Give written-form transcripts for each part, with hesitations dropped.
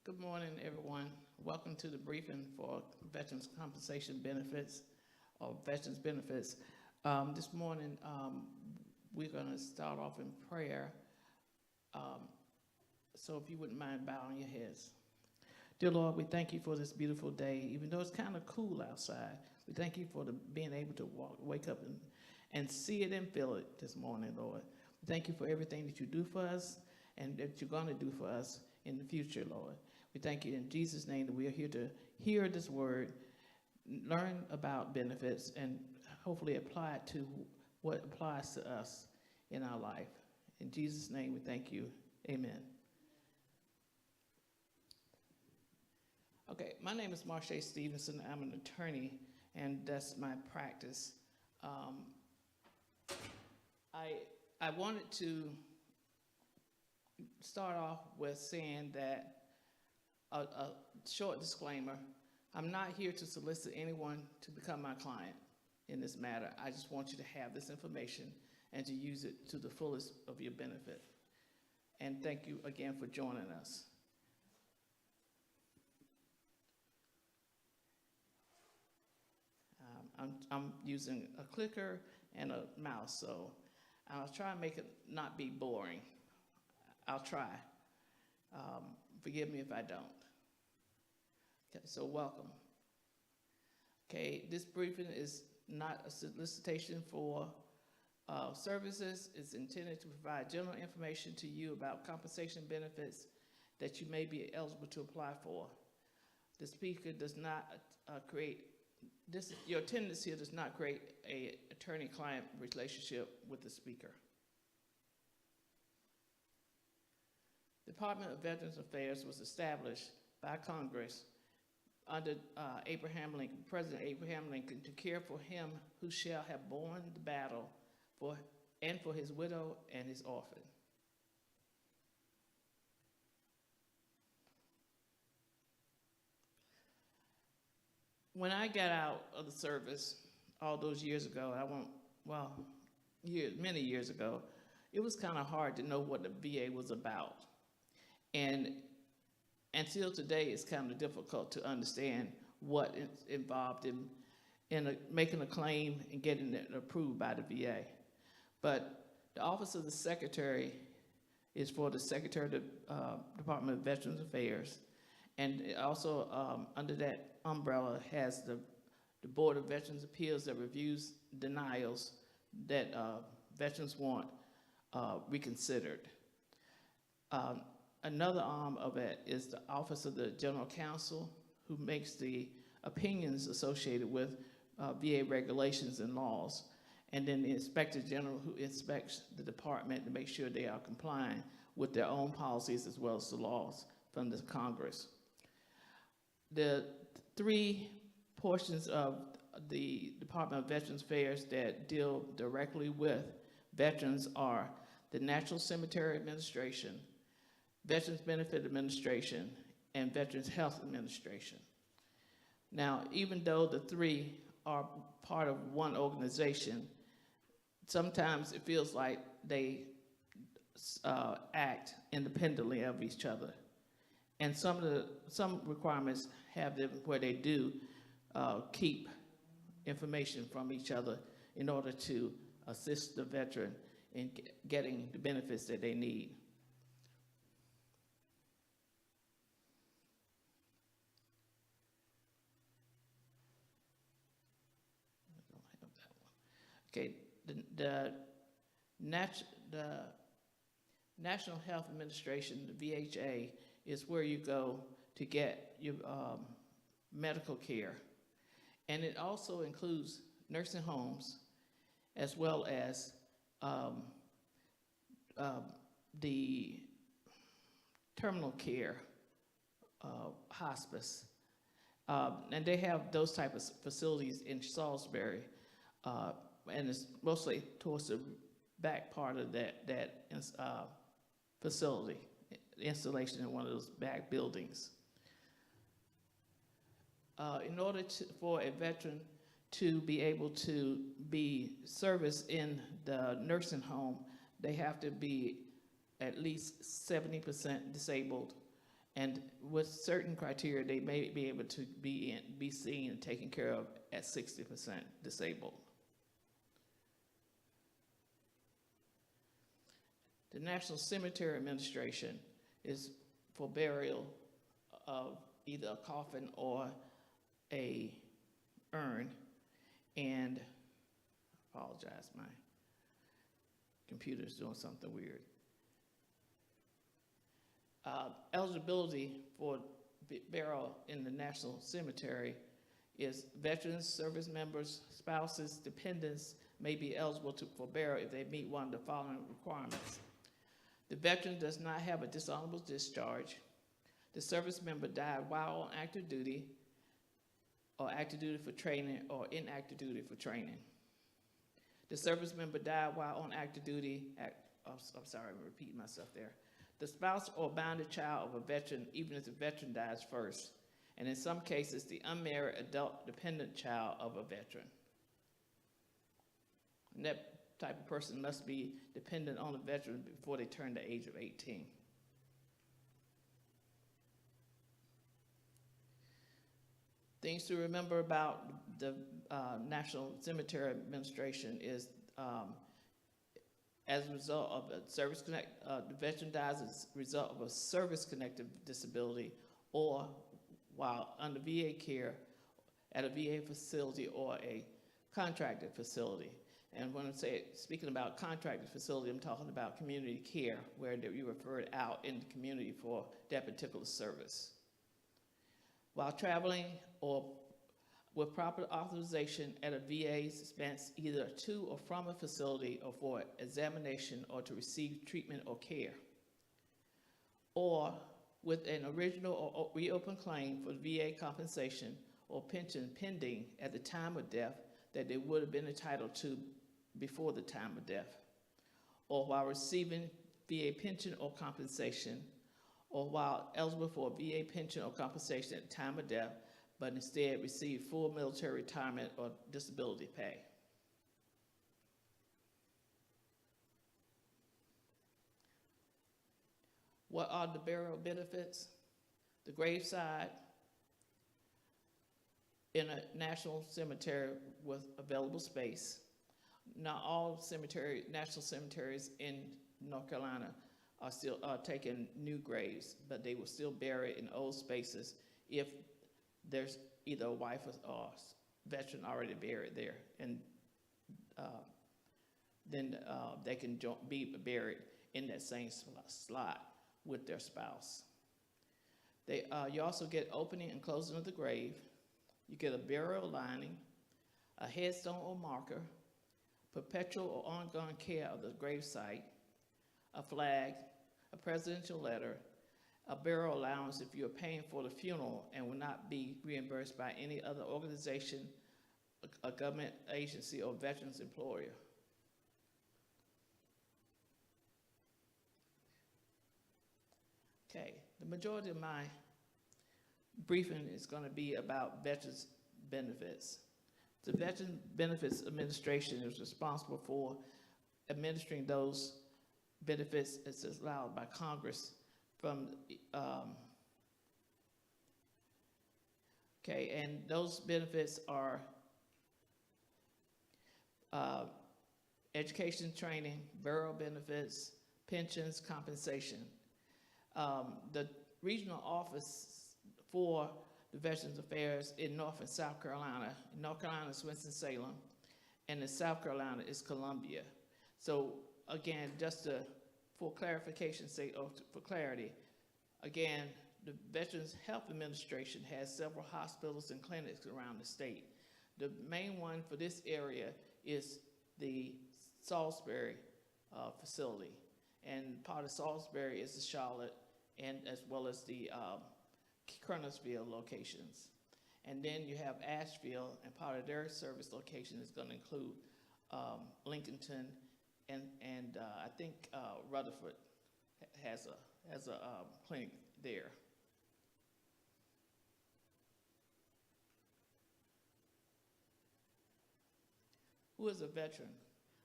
Good morning, everyone. Welcome to the briefing for Veterans Compensation Benefits or Veterans Benefits. This morning, we're going to start off in prayer. So if you wouldn't mind bowing your heads. Dear Lord, we thank you for this beautiful day. Even though it's kind of cool outside, we thank you for being able to wake up and see it and feel it this morning, Lord. We thank you for everything that you do for us and that you're going to do for us in the future, Lord. We thank you in Jesus' name that we are here to hear this word, learn about benefits, and hopefully apply it to what applies to us in our life. In Jesus' name we thank you. Amen. Okay, my name is Marche Stevenson. I'm an attorney, and that's my practice. I wanted to start off with saying that a short disclaimer. I'm not here to solicit anyone to become my client in this matter. I just want you to have this information and to use it to the fullest of your benefit. And thank you again for joining us. I'm using a clicker and a mouse, so I'll try and make it not be boring. I'll try. Forgive me if I don't. Okay, so welcome. Okay, this briefing is not a solicitation for services. It's intended to provide general information to you about compensation benefits that you may be eligible to apply for. The speaker does not your attendance here does not create an attorney-client relationship with the speaker. The Department of Veterans Affairs was established by Congress under President Abraham Lincoln, to care for him who shall have borne the battle and for his widow and his orphan. When I got out of the service all those years ago, many years ago, it was kind of hard to know what the VA was about. And until today, it's kind of difficult to understand what is involved in making a claim and getting it approved by the VA. But the Office of the Secretary is for the Secretary of the Department of Veterans Affairs. And also under that umbrella has the Board of Veterans Appeals that reviews denials that veterans want reconsidered. Another arm of it is the Office of the General Counsel, who makes the opinions associated with VA regulations and laws. And then the Inspector General, who inspects the department to make sure they are complying with their own policies as well as the laws from the Congress. The three portions of the Department of Veterans Affairs that deal directly with veterans are the National Cemetery Administration, Veterans Benefit Administration, and Veterans Health Administration. Now, even though the three are part of one organization, sometimes it feels like they act independently of each other. And some requirements have them where they do keep information from each other in order to assist the veteran in getting the benefits that they need. Okay, the National Health Administration, the VHA, is where you go to get your medical care. And it also includes nursing homes as well as the terminal care, hospice. And they have those type of facilities in Salisbury. And it's mostly towards the back part of that facility, installation in one of those back buildings. In order for a veteran to be able to be serviced in the nursing home, they have to be at least 70% disabled and with certain criteria, they may be able to be seen and taken care of at 60% disabled. The National Cemetery Administration is for burial of either a coffin or a urn, and I apologize, my computer's doing something weird. Eligibility for burial in the National Cemetery is veterans, service members, spouses, dependents may be eligible for burial if they meet one of the following requirements. The veteran does not have a dishonorable discharge. The service member died while on active duty, or active duty for training, or inactive duty for training. The service member died while on active duty. I'm sorry, I'm repeating myself there. The spouse or bounded child of a veteran, even if the veteran dies first, and in some cases, the unmarried adult dependent child of a veteran. And that type of person must be dependent on the veteran before they turn the age of 18. Things to remember about the National Cemetery Administration is as a result of a the veteran dies as a result of a service-connected disability or while under VA care at a VA facility or a contracted facility. And when I say, speaking about contracted facility, I'm talking about community care, where you referred out in the community for that particular service. While traveling or with proper authorization at a VA's expense, either to or from a facility or for examination or to receive treatment or care, or with an original or reopened claim for VA compensation or pension pending at the time of death that they would have been entitled to before the time of death, or while receiving VA pension or compensation, or while eligible for a VA pension or compensation at the time of death, but instead receive full military retirement or disability pay. What are the burial benefits? The graveside in a national cemetery with available space. Not all national cemeteries in North Carolina are still taking new graves, but they will still bury in old spaces if there's either a wife or veteran already buried there, and then they can be buried in that same slot with their spouse. You also get opening and closing of the grave. You get a burial lining, a headstone or marker, perpetual or ongoing care of the gravesite, a flag, a presidential letter, a burial allowance if you're paying for the funeral and will not be reimbursed by any other organization, a government agency, or veterans employer. Okay, the majority of my briefing is going to be about veterans benefits. The Veteran Benefits Administration is responsible for administering those benefits as allowed by Congress from, and those benefits are education, training, burial benefits, pensions, compensation. The regional office for the Veterans Affairs in North and South Carolina. In North Carolina is Winston-Salem, and in South Carolina is Columbia. So again, just for clarification's sake, or for clarity, again, the Veterans Health Administration has several hospitals and clinics around the state. The main one for this area is the Salisbury facility, and part of Salisbury is the Charlotte, and as well as the Kernersville locations. And then you have Asheville, and part of their service location is going to include Lincolnton, and I think Rutherford has a clinic there. Who is a veteran?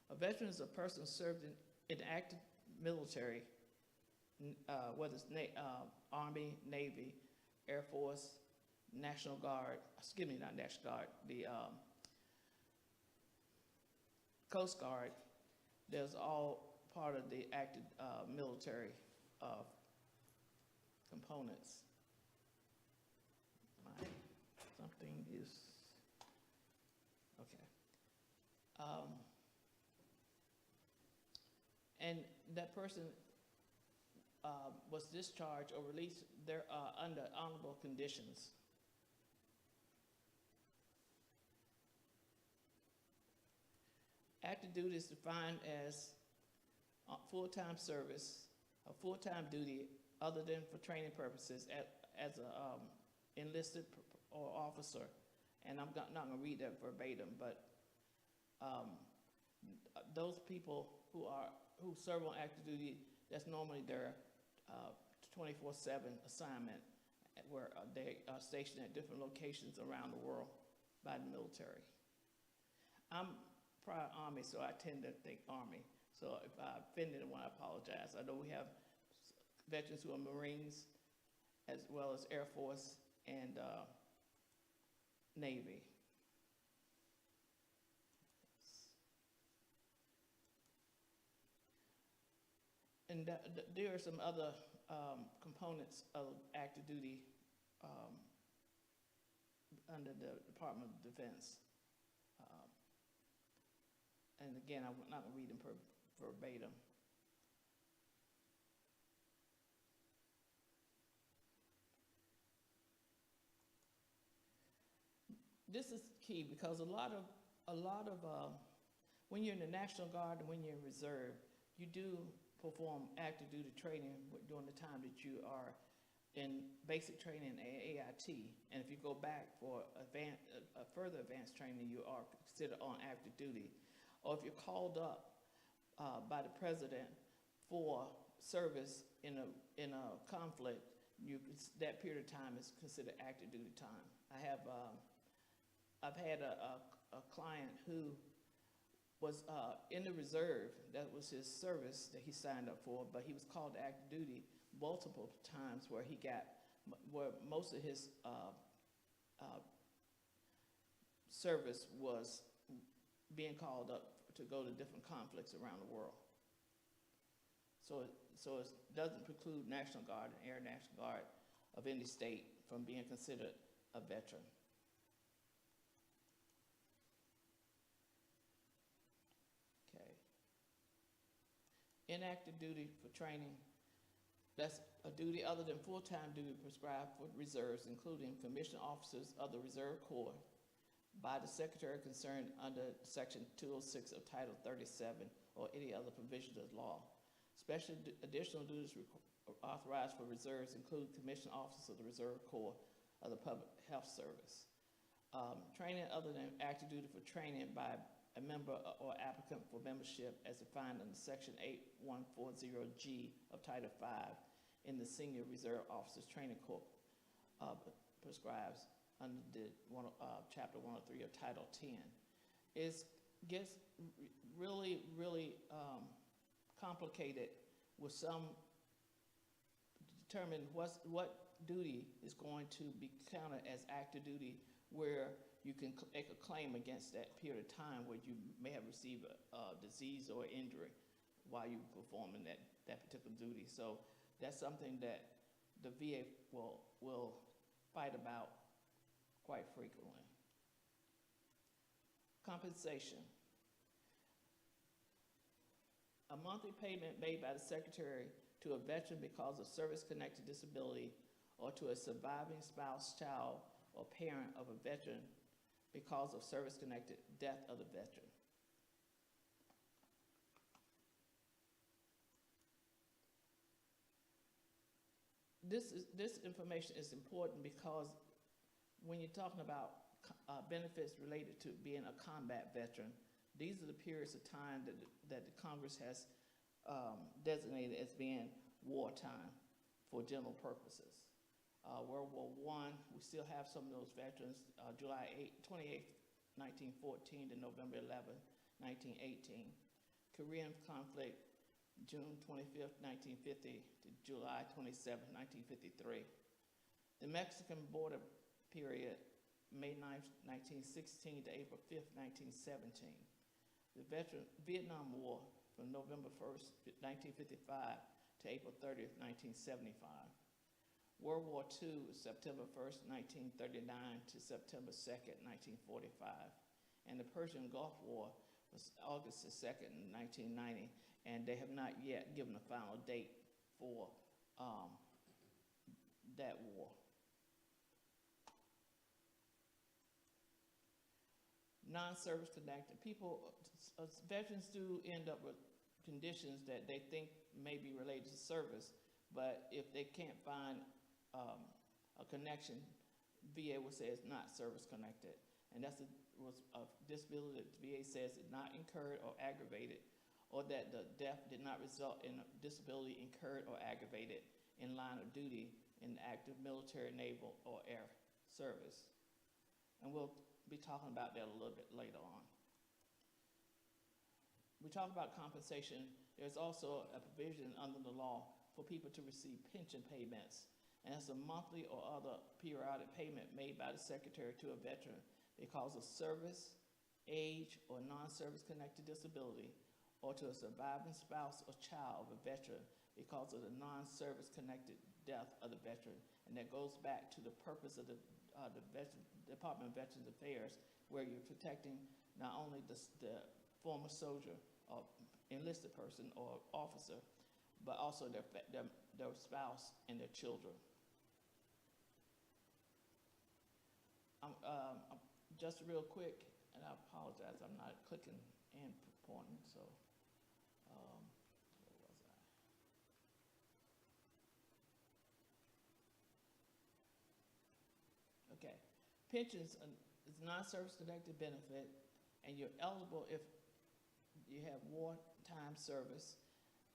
A veteran is a person served in active military, whether it's Army, Navy, Air Force, National Guard, excuse me, not National Guard, the Coast Guard, there's all part of the active military components. Something is, okay. And that person was discharged or released there under honorable conditions. Active duty is defined as full-time service, a full-time duty other than for training purposes as a enlisted or officer. And I'm not going to read that verbatim, but those people who serve on active duty, that's normally their 24/7 assignment, where they are stationed at different locations around the world by the military. I'm prior Army, so I tend to think Army. So if I offended anyone, I apologize. I know we have veterans who are Marines, as well as Air Force and Navy. And there are some other components of active duty under the Department of Defense. And again, I'm not going to read them verbatim. This is key because a lot of when you're in the National Guard and when you're in reserve, you do perform active duty training during the time that you are in basic training and AIT. And if you go back for further advanced training, you are considered on active duty. Or if you're called up by the president for service in a conflict, that period of time is considered active duty time. I've had a client who was in the reserve. That was his service that he signed up for, but he was called to active duty multiple times where most of his service was being called up to go to different conflicts around the world. So it doesn't preclude National Guard and Air National Guard of any state from being considered a veteran. Okay. Inactive duty for training, that's a duty other than full-time duty prescribed for reserves, including commissioned officers of the Reserve Corps, by the Secretary concerned under Section 206 of Title 37 or any other provisions of law. Special additional duties authorized for reserves include commissioned officers of the Reserve Corps of the Public Health Service. Training other than active duty for training by a member or applicant for membership as defined under Section 8140G of Title 5 in the Senior Reserve Officers Training Corps prescribes under the Chapter 103 of Title 10. It gets really, really complicated with some determine what duty is going to be counted as active duty, where you can make a claim against that period of time where you may have received a disease or injury while you were performing that particular duty. So that's something that the VA will fight about quite frequently. Compensation. A monthly payment made by the Secretary to a veteran because of service-connected disability, or to a surviving spouse, child, or parent of a veteran because of service-connected death of the veteran. This information is important because when you're talking about benefits related to being a combat veteran, these are the periods of time that the Congress has designated as being wartime for general purposes. World War I, we still have some of those veterans, July 28th, 1914 to November 11th, 1918. Korean conflict, June 25th, 1950 to July 27th, 1953. The Mexican border period, May 9th, 1916 to April 5th, 1917. The Vietnam War from November 1st, 1955 to April 30th, 1975. World War II, September 1st, 1939 to September 2nd, 1945. And the Persian Gulf War was August the 2nd, 1990, and they have not yet given a final date for that war. Non-service connected. People, veterans do end up with conditions that they think may be related to service, but if they can't find a connection, VA will say it's not service connected. And that's a disability that the VA says is not incurred or aggravated, or that the death did not result in a disability incurred or aggravated in line of duty in active military, naval, or air service. And we'll be talking about that a little bit later on. We talk about compensation. There's also a provision under the law for people to receive pension payments, and that's a monthly or other periodic payment made by the secretary to a veteran because of service, age, or non-service connected disability, or to a surviving spouse or child of a veteran because of the non-service connected death of the veteran. And that goes back to the purpose of the Department of Veterans Affairs, where you're protecting not only the former soldier or enlisted person or officer, but also their spouse and their children. Just real quick, and I apologize, I'm not clicking and pointing, so where was I? Okay, pensions is non-service connected benefit, and you're eligible if you have wartime service,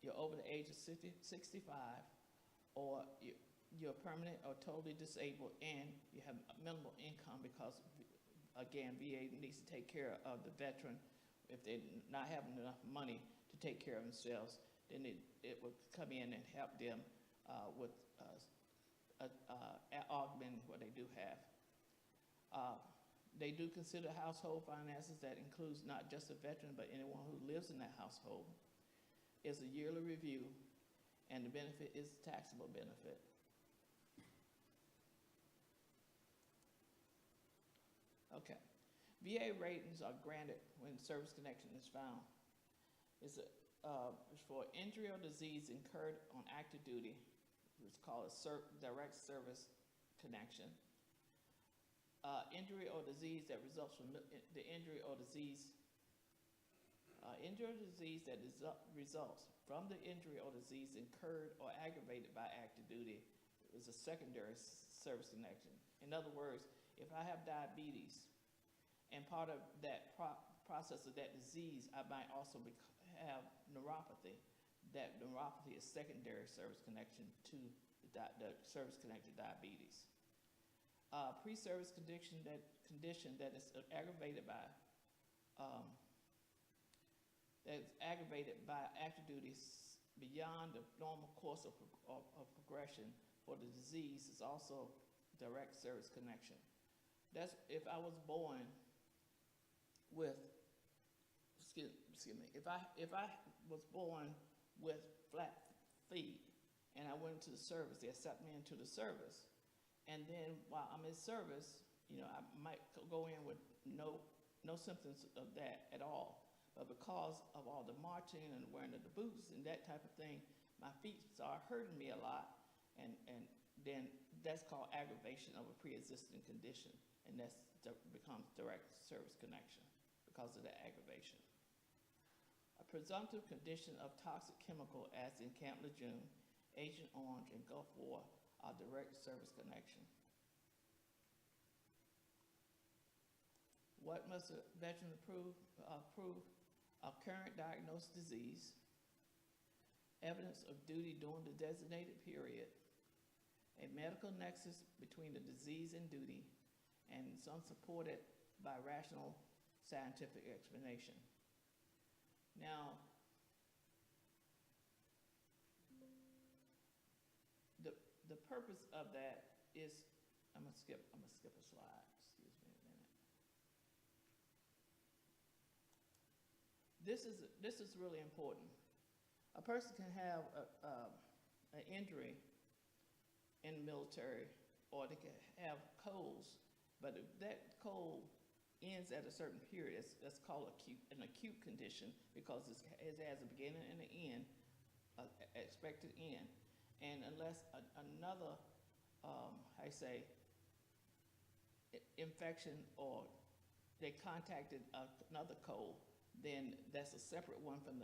you're over the age of 65, or you're permanent or totally disabled, and you have minimal income because, again, VA needs to take care of the veteran. If they're not having enough money to take care of themselves, then it will come in and help them with augmenting what they do have. They do consider household finances. That includes not just a veteran, but anyone who lives in that household. It's a yearly review, and the benefit is a taxable benefit. Okay, VA ratings are granted when service connection is found. It's for injury or disease incurred on active duty, it's called a direct service connection. Injury or disease that results from the injury or disease that results from the injury or disease incurred or aggravated by active duty is a secondary service connection. In other words, if I have diabetes and part of that process of that disease, I might also have neuropathy. That neuropathy is secondary service connection to the service-connected diabetes. Pre-service condition that is aggravated by active duty beyond the normal course of progression for the disease is also direct service connection. That's if I was born with, excuse me, if I was born with flat feet and I went into the service, they accept me into the service, and then while I'm in service, you know, I might go in with no symptoms of that at all, but because of all the marching and wearing of the boots and that type of thing, my feet start hurting me a lot, and then that's called aggravation of a pre-existing condition, and that becomes direct service connection because of the aggravation. A presumptive condition of toxic chemical, as in Camp Lejeune, Agent Orange, and Gulf War, are direct service connection. What must a veteran prove? A current diagnosed disease, evidence of duty during the designated period, a medical nexus between the disease and duty, and some supported by rational scientific explanation. Now, the purpose of that is, I'm gonna skip a slide, excuse me a minute. This is really important. A person can have an injury in the military, or they can have colds, but if that cold ends at a certain period, that's called an acute condition, because it has a beginning and an end, expected end. And unless another, I say, infection, or they contacted another cold, then that's a separate one from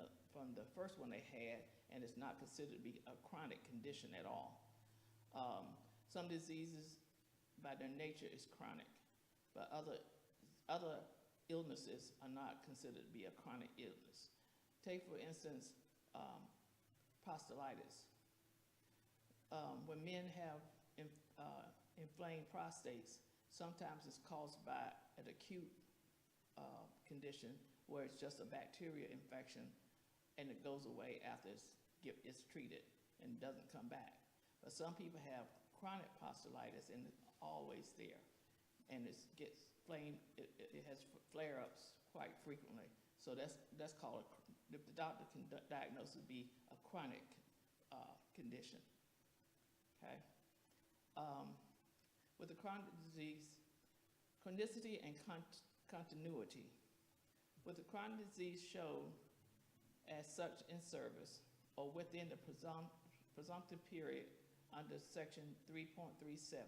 the first one they had, and it's not considered to be a chronic condition at all. Some diseases, by their nature, is chronic, but other illnesses are not considered to be a chronic illness. Take, for instance, prostatitis. When men have inflamed prostates, sometimes it's caused by an acute condition where it's just a bacteria infection, and it goes away after it's treated and doesn't come back. But some people have chronic prostatitis, and it's always there, and it has flare-ups quite frequently. So that's called, if the doctor can diagnose it, be a chronic condition. Okay. With the chronic disease, chronicity and continuity. With the chronic disease shown as such in service or within the presumptive period under section 3.37.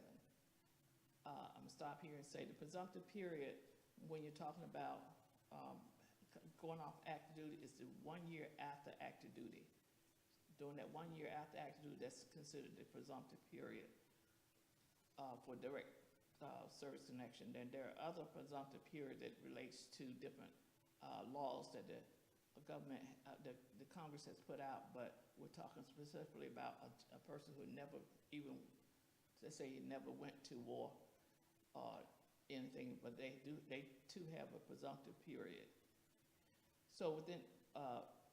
I'm gonna stop here and say the presumptive period, when you're talking about going off active duty, is the 1 year after active duty. During that 1 year after active duty, that's considered the presumptive period for direct service connection. Then there are other presumptive period that relates to different laws that the government, the Congress has put out, but we're talking specifically about a person who never even, let's say, he never went to war or anything, but they too have a presumptive period. So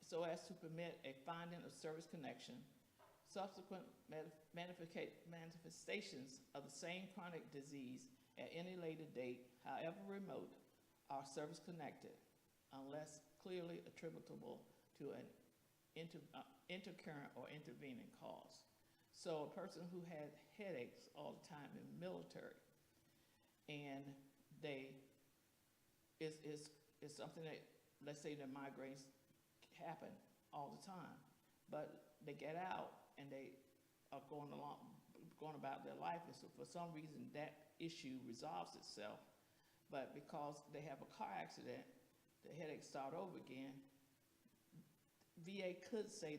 so as to permit a finding of service connection, subsequent manifestations of the same chronic disease at any later date, however remote, are service connected, unless clearly attributable to an intercurrent or intervening cause. So a person who had headaches all the time in the military, and it's something that, let's say, their migraines happen all the time, but they get out and they are going about their life, and so for some reason that issue resolves itself, but because they have a car accident, the headaches start over again. VA could say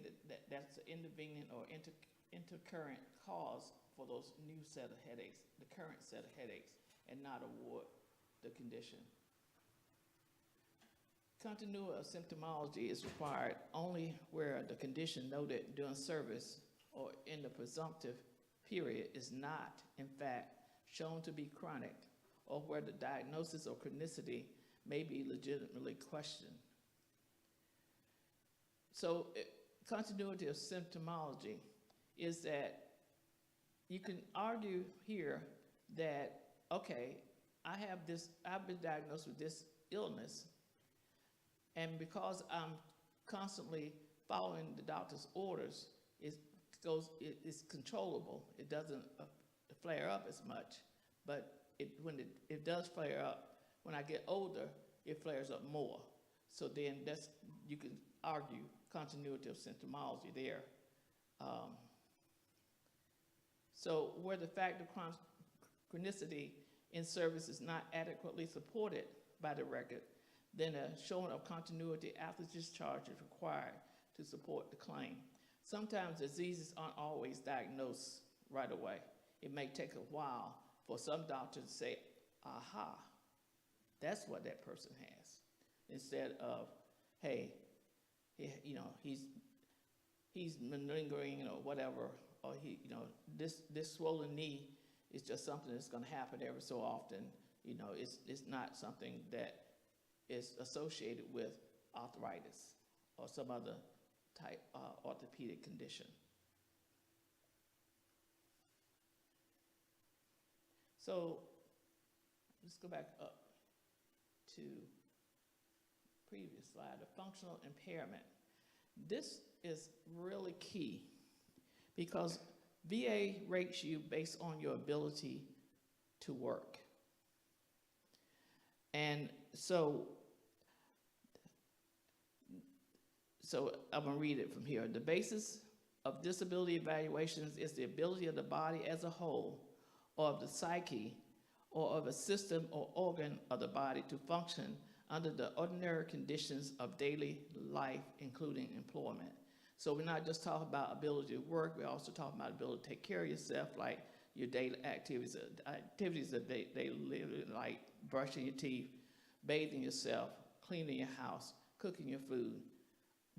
that's an intervening or intercurrent cause for those new set of headaches, the current set of headaches, and not award the condition. Continuity of symptomology is required only where the condition noted during service or in the presumptive period is not, in fact, shown to be chronic, or where the diagnosis or chronicity may be legitimately questioned. So continuity of symptomology is that you can argue here that, okay, I've been diagnosed with this illness, and because I'm constantly following the doctor's orders, it's controllable. It doesn't flare up as much, but when it does flare up, when I get older, it flares up more. So then you can argue continuity of symptomology there. So where the fact of chronicity in service is not adequately supported by the record, then a showing of continuity after discharge is required to support the claim. Sometimes diseases aren't always diagnosed right away. It may take a while for some doctors to say, aha, that's what that person has, instead of, hey, he's malingering or whatever, or this swollen knee is just something that's going to happen every so often. It's not something that is associated with arthritis or some other type orthopedic condition. So let's go back up to previous slide, the functional impairment. This is really key because VA rates you based on your ability to work. And so I'm gonna read it from here. The basis of disability evaluations is the ability of the body as a whole, or of the psyche, or of a system or organ of the body to function under the ordinary conditions of daily life, including employment. So we're not just talking about ability to work, we're also talking about ability to take care of yourself, like your daily activities that they live, like brushing your teeth, bathing yourself, cleaning your house, cooking your food,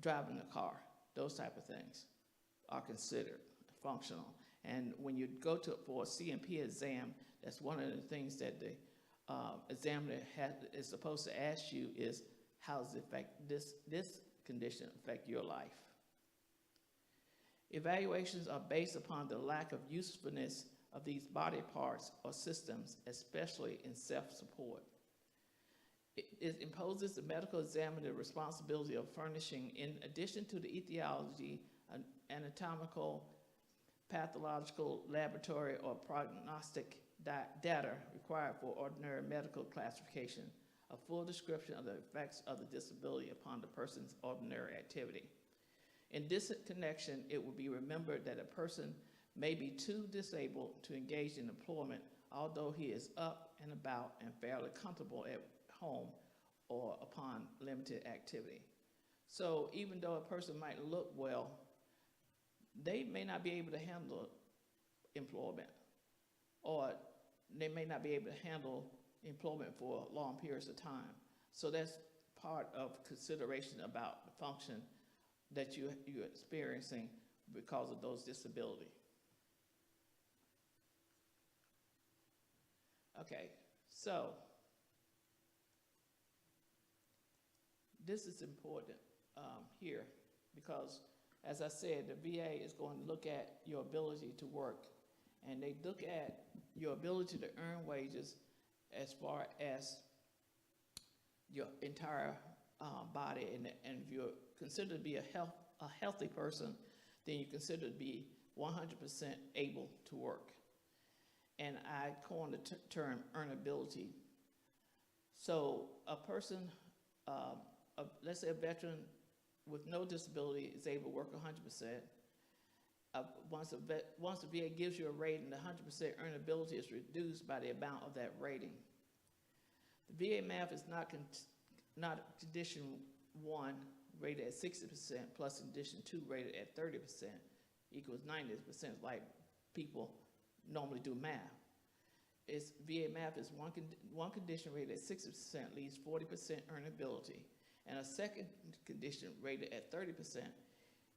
driving the car. Those type of things are considered functional. And when you go for a CMP exam, that's one of the things that the examiner is supposed to ask you is, how does this condition affect your life? Evaluations are based upon the lack of usefulness of these body parts or systems, especially in self-support. It imposes the medical examiner the responsibility of furnishing, in addition to the etiology, anatomical, pathological, laboratory, or prognostic data required for ordinary medical classification, a full description of the effects of the disability upon the person's ordinary activity. In this connection, it will be remembered that a person may be too disabled to engage in employment, although he is up and about and fairly comfortable at home or upon limited activity. So even though a person might look well, they may not be able to handle employment, or they may not be able to handle employment for long periods of time. So that's part of consideration about the function that you're experiencing because of those disabilities. Okay, so this is important here because, as I said, the VA is going to look at your ability to work, and they look at your ability to earn wages as far as your entire body, and if you're considered to be a healthy person, then you consider to be 100% able to work. And I coined the term earnability. So a person, let's say a veteran with no disability is able to work 100%. Once the VA gives you a rating, the 100% earnability is reduced by the amount of that rating. The VA math is not condition 1 rated at 60% plus condition 2 rated at 30% equals 90%, like people normally do math. It's VA math is one condition rated at 60% leaves 40% earnability, and a second condition rated at 30%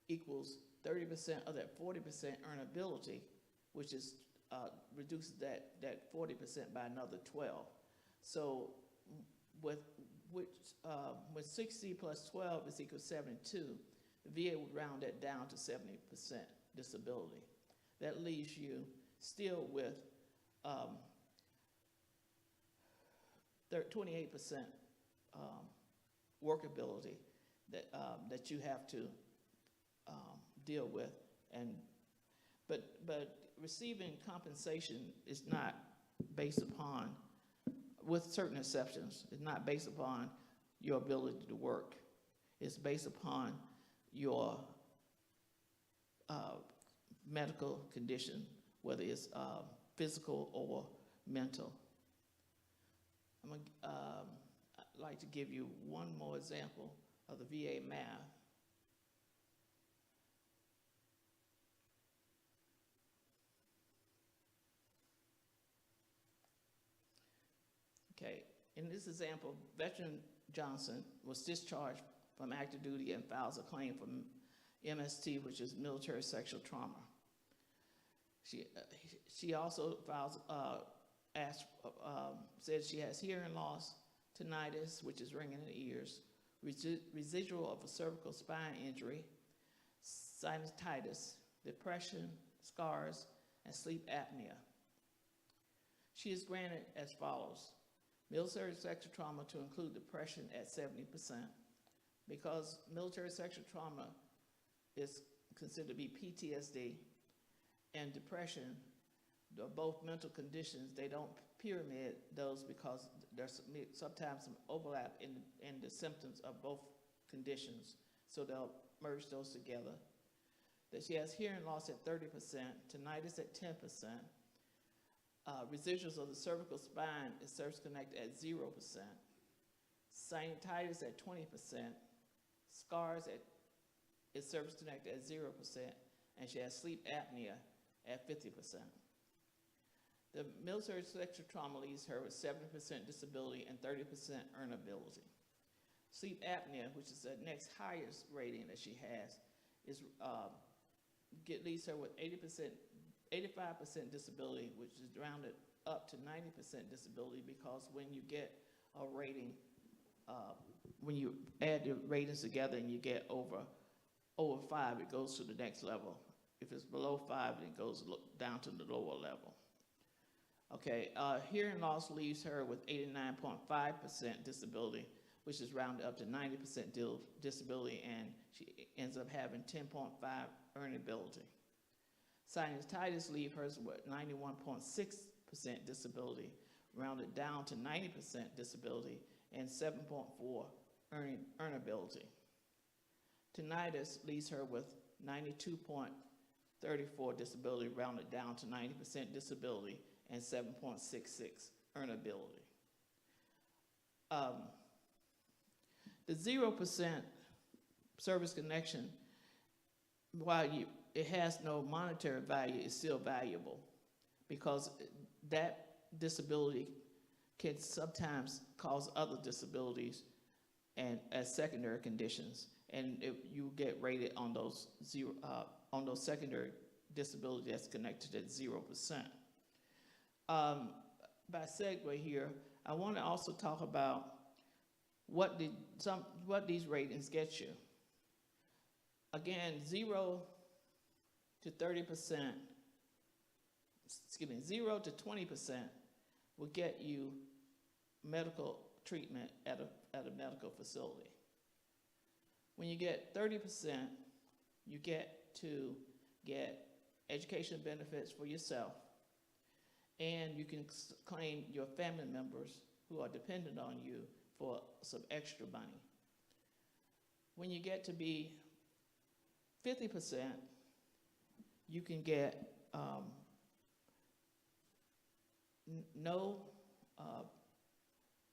equals 30% of that 40% earnability, which is reduces that 40% by another 12. So with 60 plus 12 is equal to 72, the VA would round that down to 70% disability. That leaves you still with 28% workability that you have to deal with, but receiving compensation is not based upon, with certain exceptions, it's not based upon your ability to work. It's based upon your medical condition, whether it's physical or mental. I'd like to give you one more example of the VA math. Okay, in this example, veteran Johnson was discharged from active duty and files a claim for MST, which is military sexual trauma. She also files, said she has hearing loss, tinnitus, which is ringing in the ears, residual of a cervical spine injury, sinusitis, depression, scars, and sleep apnea. She is granted as follows: military sexual trauma to include depression at 70%. Because military sexual trauma is considered to be PTSD and depression, they're both mental conditions. They don't pyramid those because there's sometimes some overlap in the symptoms of both conditions, so they'll merge those together. That she has hearing loss at 30%, tinnitus at 10%, residuals of the cervical spine is service-connected at 0%, sinusitis at 20%, scars is service-connected at 0%, and she has sleep apnea at 50%. The military sexual trauma leaves her with 70% disability and 30% earnability. Sleep apnea, which is the next highest rating that she has, is leaves her with 85% disability, which is rounded up to 90% disability, because when you get a rating, when you add the ratings together and you get over 5, it goes to the next level. If it's below 5, it goes down to the lower level. Okay, hearing loss leaves her with 89.5% disability, which is rounded up to 90% disability, and she ends up having 10.5 earnability. Sinusitis leaves her with 91.6% disability, rounded down to 90% disability, and 7.4 earnability. Tinnitus leaves her with 92.34 disability, rounded down to 90% disability, and 7.66 earnability. The 0% service connection, while it has no monetary value, is still valuable, because that disability can sometimes cause other disabilities and as secondary conditions, and you get rated on those secondary disabilities that's connected at 0%. By segue here, I want to also talk about what these ratings get you. Again, 0 to 30%, 0 to 20% will get you medical treatment at a medical facility. When you get 30%, you get to get education benefits for yourself, and you can claim your family members who are dependent on you for some extra money. When you get to be 50%, you can get no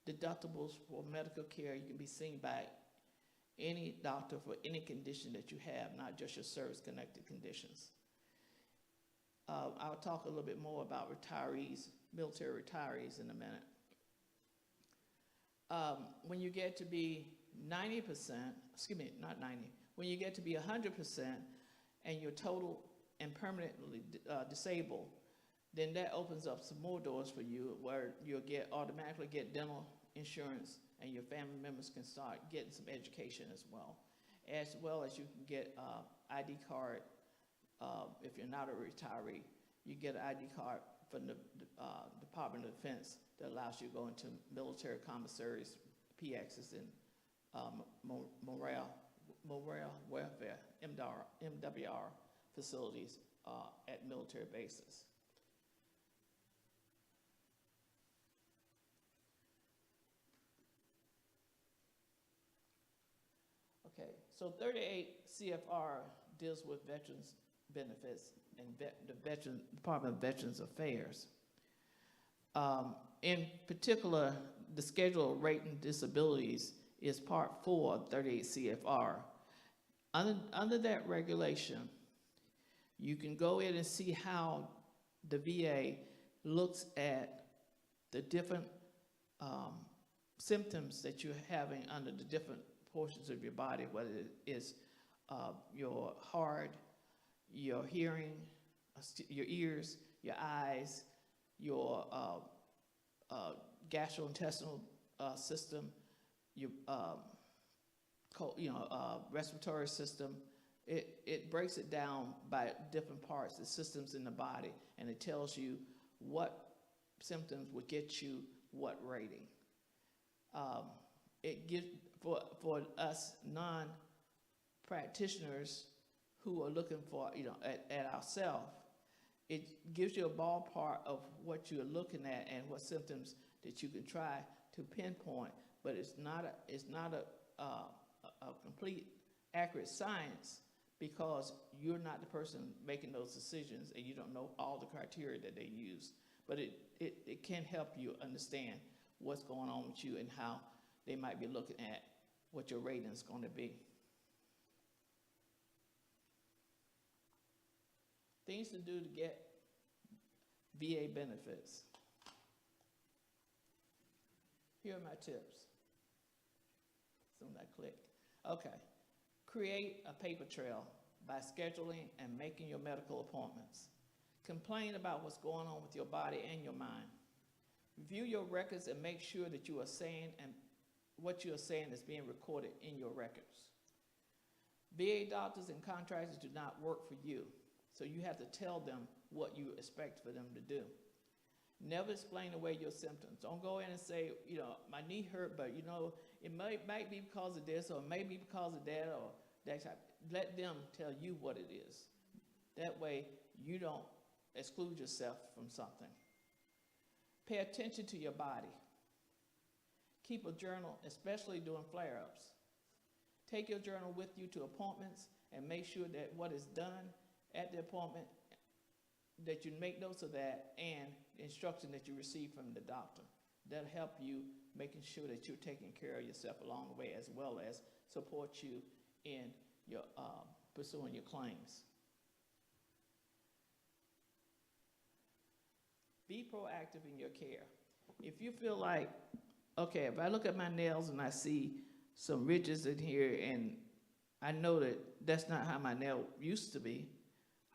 deductibles for medical care. You can be seen by any doctor for any condition that you have, not just your service-connected conditions. I'll talk a little bit more about retirees, military retirees, in a minute. When you get to be 90%, not 90, when you get to be 100% and you're total and permanently disabled, then that opens up some more doors for you, where you'll automatically get dental insurance, and your family members can start getting some education as well as you can get ID card. If you're not a retiree, you get an ID card from the Department of Defense that allows you to go into military commissaries, PXs, and morale welfare, MWR facilities at military bases. Okay, so 38 CFR deals with veterans benefits and the Department of Veterans Affairs. In particular, the schedule of rating disabilities is Part 4 of 38 CFR. Under that regulation, you can go in and see how the VA looks at the different symptoms that you're having under the different portions of your body, whether it is your heart, your hearing, your ears, your eyes, your gastrointestinal system, your respiratory system. It breaks it down by different parts, the systems in the body, and it tells you what symptoms would get you what rating. It gives, for us non-practitioners who are looking for, at ourselves, it gives you a ballpark of what you're looking at and what symptoms that you can try to pinpoint, but it's not a complete accurate science, because you're not the person making those decisions and you don't know all the criteria that they use. But it can help you understand what's going on with you and how they might be looking at what your rating is going to be. Things to do to get VA benefits. Here are my tips. Soon I click. Okay. Create a paper trail by scheduling and making your medical appointments. Complain about what's going on with your body and your mind. Review your records and make sure that you are saying and what you are saying is being recorded in your records. VA doctors and contractors do not work for you, so you have to tell them what you expect for them to do. Never explain away your symptoms. Don't go in and say, my knee hurt, but it might be because of this, or it may be because of that, or that type. Let them tell you what it is. That way, you don't exclude yourself from something. Pay attention to your body. Keep a journal, especially during flare-ups. Take your journal with you to appointments and make sure that what is done at the appointment, that you make notes of that, and the instruction that you receive from the doctor. That'll help you making sure that you're taking care of yourself along the way, as well as support you in your pursuing your claims. Be proactive in your care. If you feel like, okay, if I look at my nails and I see some ridges in here and I know that that's not how my nail used to be,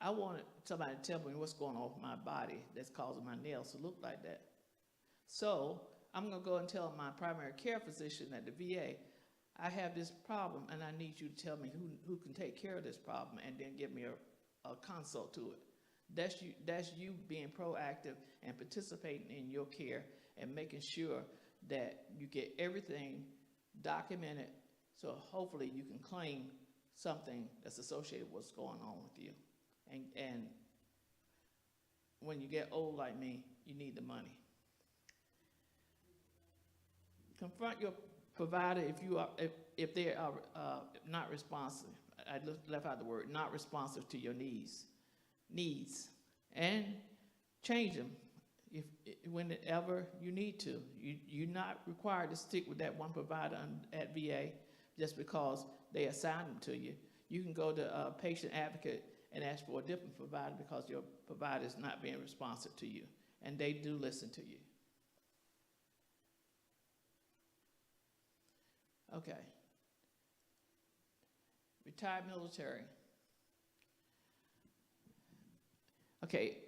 I want somebody to tell me what's going on with my body that's causing my nails to look like that. So I'm going to go and tell my primary care physician at the VA, I have this problem and I need you to tell me who can take care of this problem, and then give me a consult to it. That's you being proactive and participating in your care and making sure that you get everything documented, so hopefully you can claim something that's associated with what's going on with you. And when you get old like me, you need the money. Confront your provider if they are not responsive. I left out the word not responsive to your needs, and change them whenever you need to. You're not required to stick with that one provider at VA just because they assign them to you. You can go to a patient advocate and ask for a different provider because your provider is not being responsive to you, and they do listen to you. Okay. Retired military. Okay,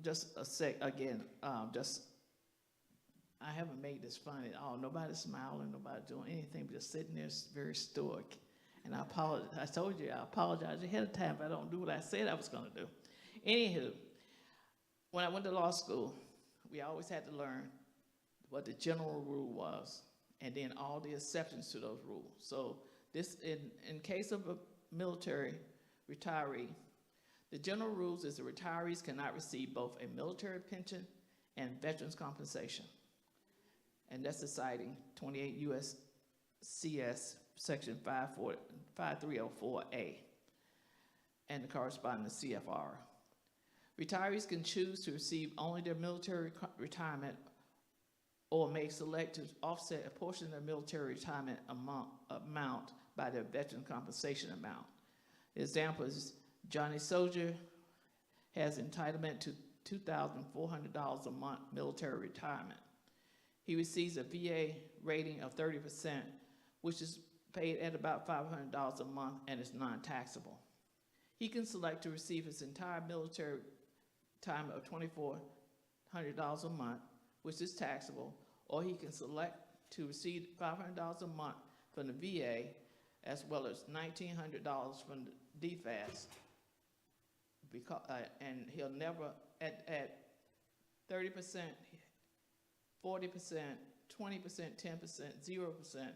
just a sec again. I haven't made this fun at all. Nobody's smiling, nobody doing anything, just sitting there very stoic. And I apologize. I told you I apologize ahead of time if I don't do what I said I was going to do. Anywho, when I went to law school, we always had to learn what the general rule was, and then all the exceptions to those rules. So this, in case of a military retiree, the general rules is the retirees cannot receive both a military pension and veterans compensation. And that's the citing 28 U.S.C.S. Section 5304A and the corresponding CFR. Retirees can choose to receive only their military retirement, or may select to offset a portion of their military retirement amount by their veteran compensation amount. The example is Johnny Soldier has entitlement to $2,400 a month military retirement. He receives a VA rating of 30%, which is paid at about $500 a month and is non-taxable. He can select to receive his entire military retirement of $2,400 a month, which is taxable, or he can select to receive $500 a month from the VA, as well as $1,900 from the DFAS, because, and he'll never, at 30%, 40%, 20%, 10%, 0%,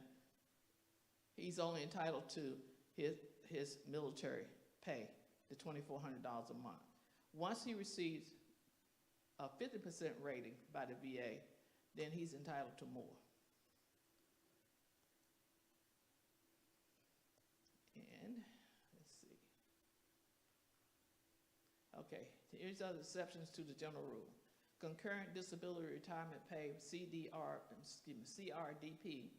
he's only entitled to his military pay, the $2,400 a month. Once he receives a 50% rating by the VA, then he's entitled to more. And let's see. Okay, here's other exceptions to the general rule. Concurrent disability retirement pay, CRDP,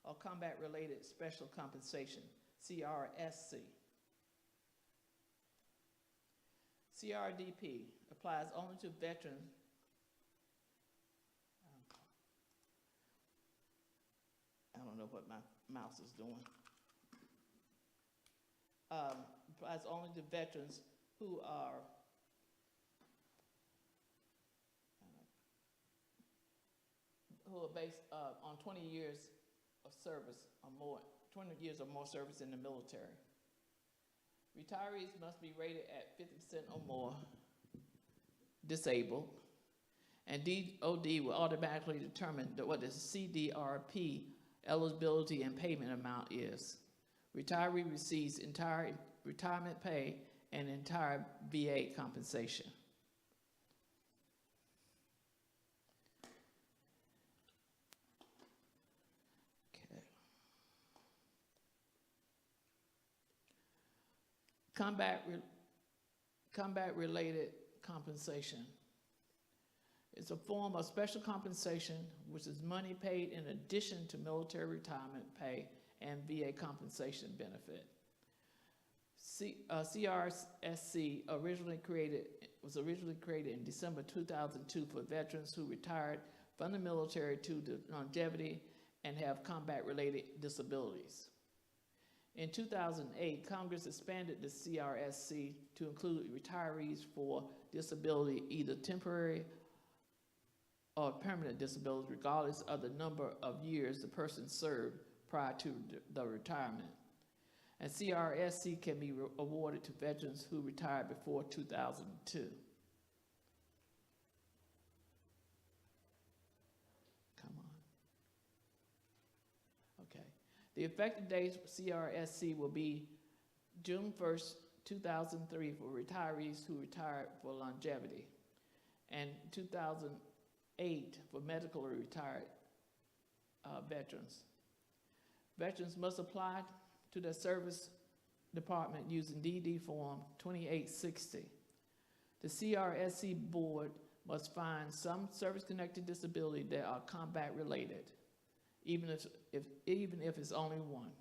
or combat-related special compensation, CRSC. CRDP applies only to veterans I don't know what my mouse is doing. Applies only to veterans who are based on 20 years of service or more, 20 years or more service in the military. Retirees must be rated at 50% or more disabled, and DOD will automatically determine what the CDRP eligibility and payment amount is. Retiree receives entire retirement pay and entire VA compensation. Okay. Combat-related compensation. It's a form of special compensation which is money paid in addition to military retirement pay and VA compensation benefit. CRSC was originally created in December 2002 for veterans who retired from the military due to longevity and have combat-related disabilities. In 2008, Congress expanded the CRSC to include retirees for disability, either temporary or permanent disability, regardless of the number of years the person served prior to the retirement. And CRSC can be awarded to veterans who retired before 2002. Come on. Okay. The effective date for CRSC will be June 1st, 2003 for retirees who retired for longevity, and 2008 for medically retired veterans. Veterans must apply to the service department using DD Form 2860. The CRSC board must find some service-connected disability that are combat-related, even if it's only one.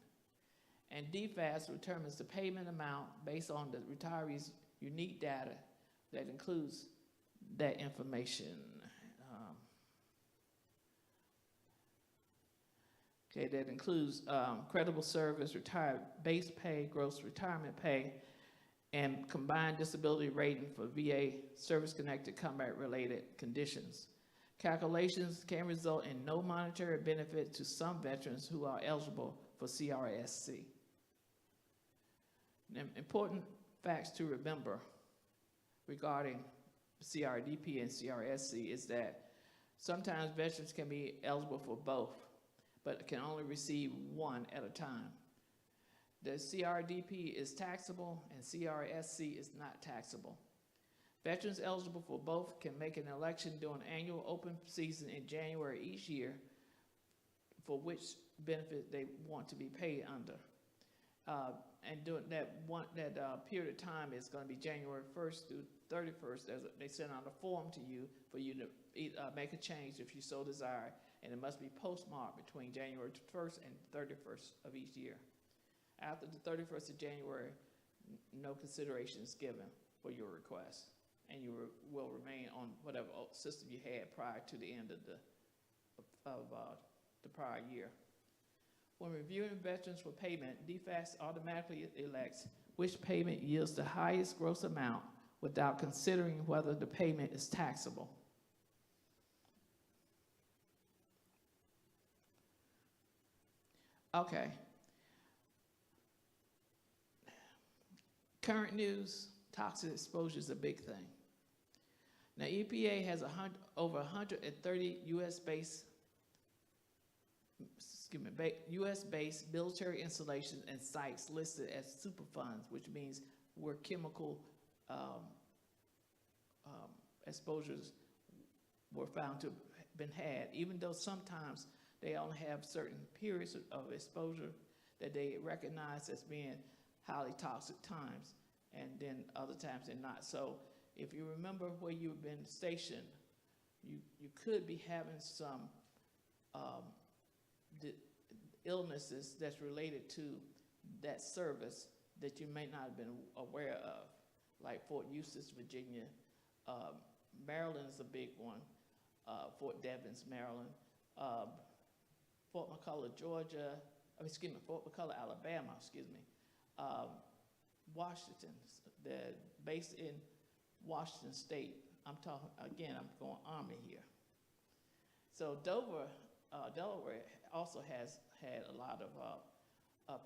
And DFAS determines the payment amount based on the retiree's unique data that includes that information. That includes credible service, retired base pay, gross retirement pay, and combined disability rating for VA service-connected combat-related conditions. Calculations can result in no monetary benefit to some veterans who are eligible for CRSC. Now, important facts to remember regarding CRDP and CRSC is that sometimes veterans can be eligible for both, but can only receive one at a time. The CRDP is taxable and CRSC is not taxable. Veterans eligible for both can make an election during annual open season in January each year for which benefit they want to be paid under. And during that period of time is going to be January 1st through 31st. They send out a form to you for you to make a change if you so desire, and it must be postmarked between January 1st and 31st of each year. After the 31st of January, no consideration is given for your request, and you will remain on whatever system you had prior to the end of the prior year. When reviewing veterans for payment, DFAS automatically elects which payment yields the highest gross amount without considering whether the payment is taxable. Okay. Current news, toxic exposure is a big thing. Now, EPA has over 130 U.S.-based, U.S.-based military installations and sites listed as superfunds, which means where chemical exposures were found to have been had, even though sometimes they only have certain periods of exposure that they recognize as being highly toxic times, and then other times they're not. So if you remember where you've been stationed, you could be having some illnesses that's related to that service that you may not have been aware of, like Fort Eustis, Virginia. Maryland is a big one. Fort Devens, Maryland. Fort McCullough, Georgia. Fort McCullough, Alabama, Washington, they're based in Washington State. I'm talking, again, I'm going Army here. So Dover, Delaware also has had a lot of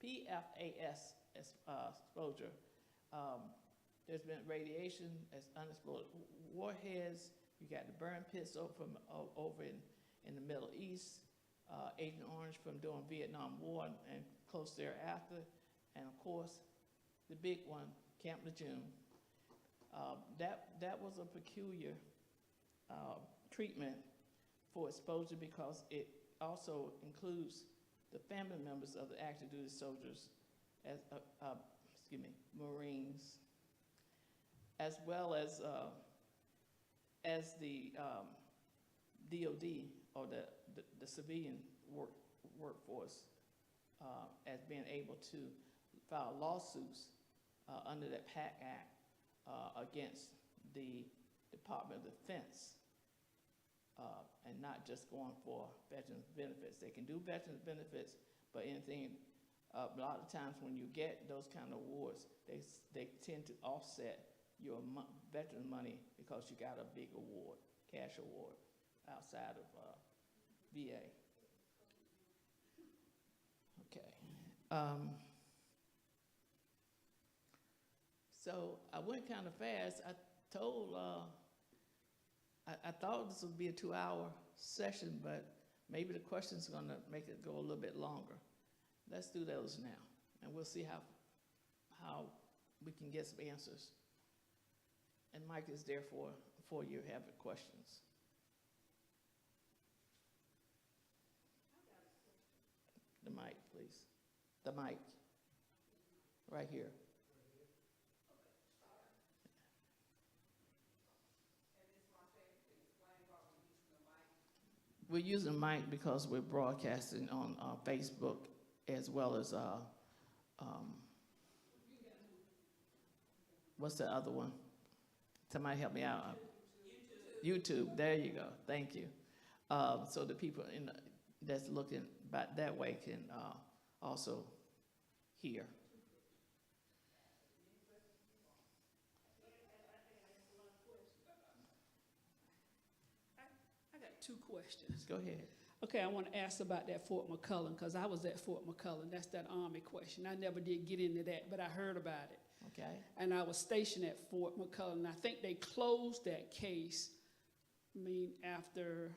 PFAS exposure. There's been radiation as unexploded warheads. You got the burn pits over in the Middle East, Agent Orange from during Vietnam War and close thereafter, and of course, the big one, Camp Lejeune. That was a peculiar treatment for exposure because it also includes the family members of the active duty soldiers, as Marines, as well as the DOD or the civilian workforce as being able to file lawsuits under that PAC Act against the Department of Defense and not just going for veterans benefits. They can do veterans benefits, but anything, a lot of times when you get those kind of awards, they tend to offset your veteran money because you got a big award, cash award, outside of VA. Okay. So I went kind of fast. I told, I thought this would be a 2-hour session, but maybe the question's gonna make it go a little bit longer. Let's do those now, and we'll see how we can get some answers. And Mike is there for you have questions. The mic, please. The mic. Right here. We're using mic because we're broadcasting on Facebook as well as what's the other one? Somebody help me out. YouTube. There you go. Thank you. So the people that's looking back that way can also hear. I got 2 questions. Go ahead. Okay, I want to ask about that Fort McCullough, because I was at Fort McCullough. That's that Army question. I never did get into that, but I heard about it. Okay. And I was stationed at Fort McCullough, and I think they closed that case. I mean, after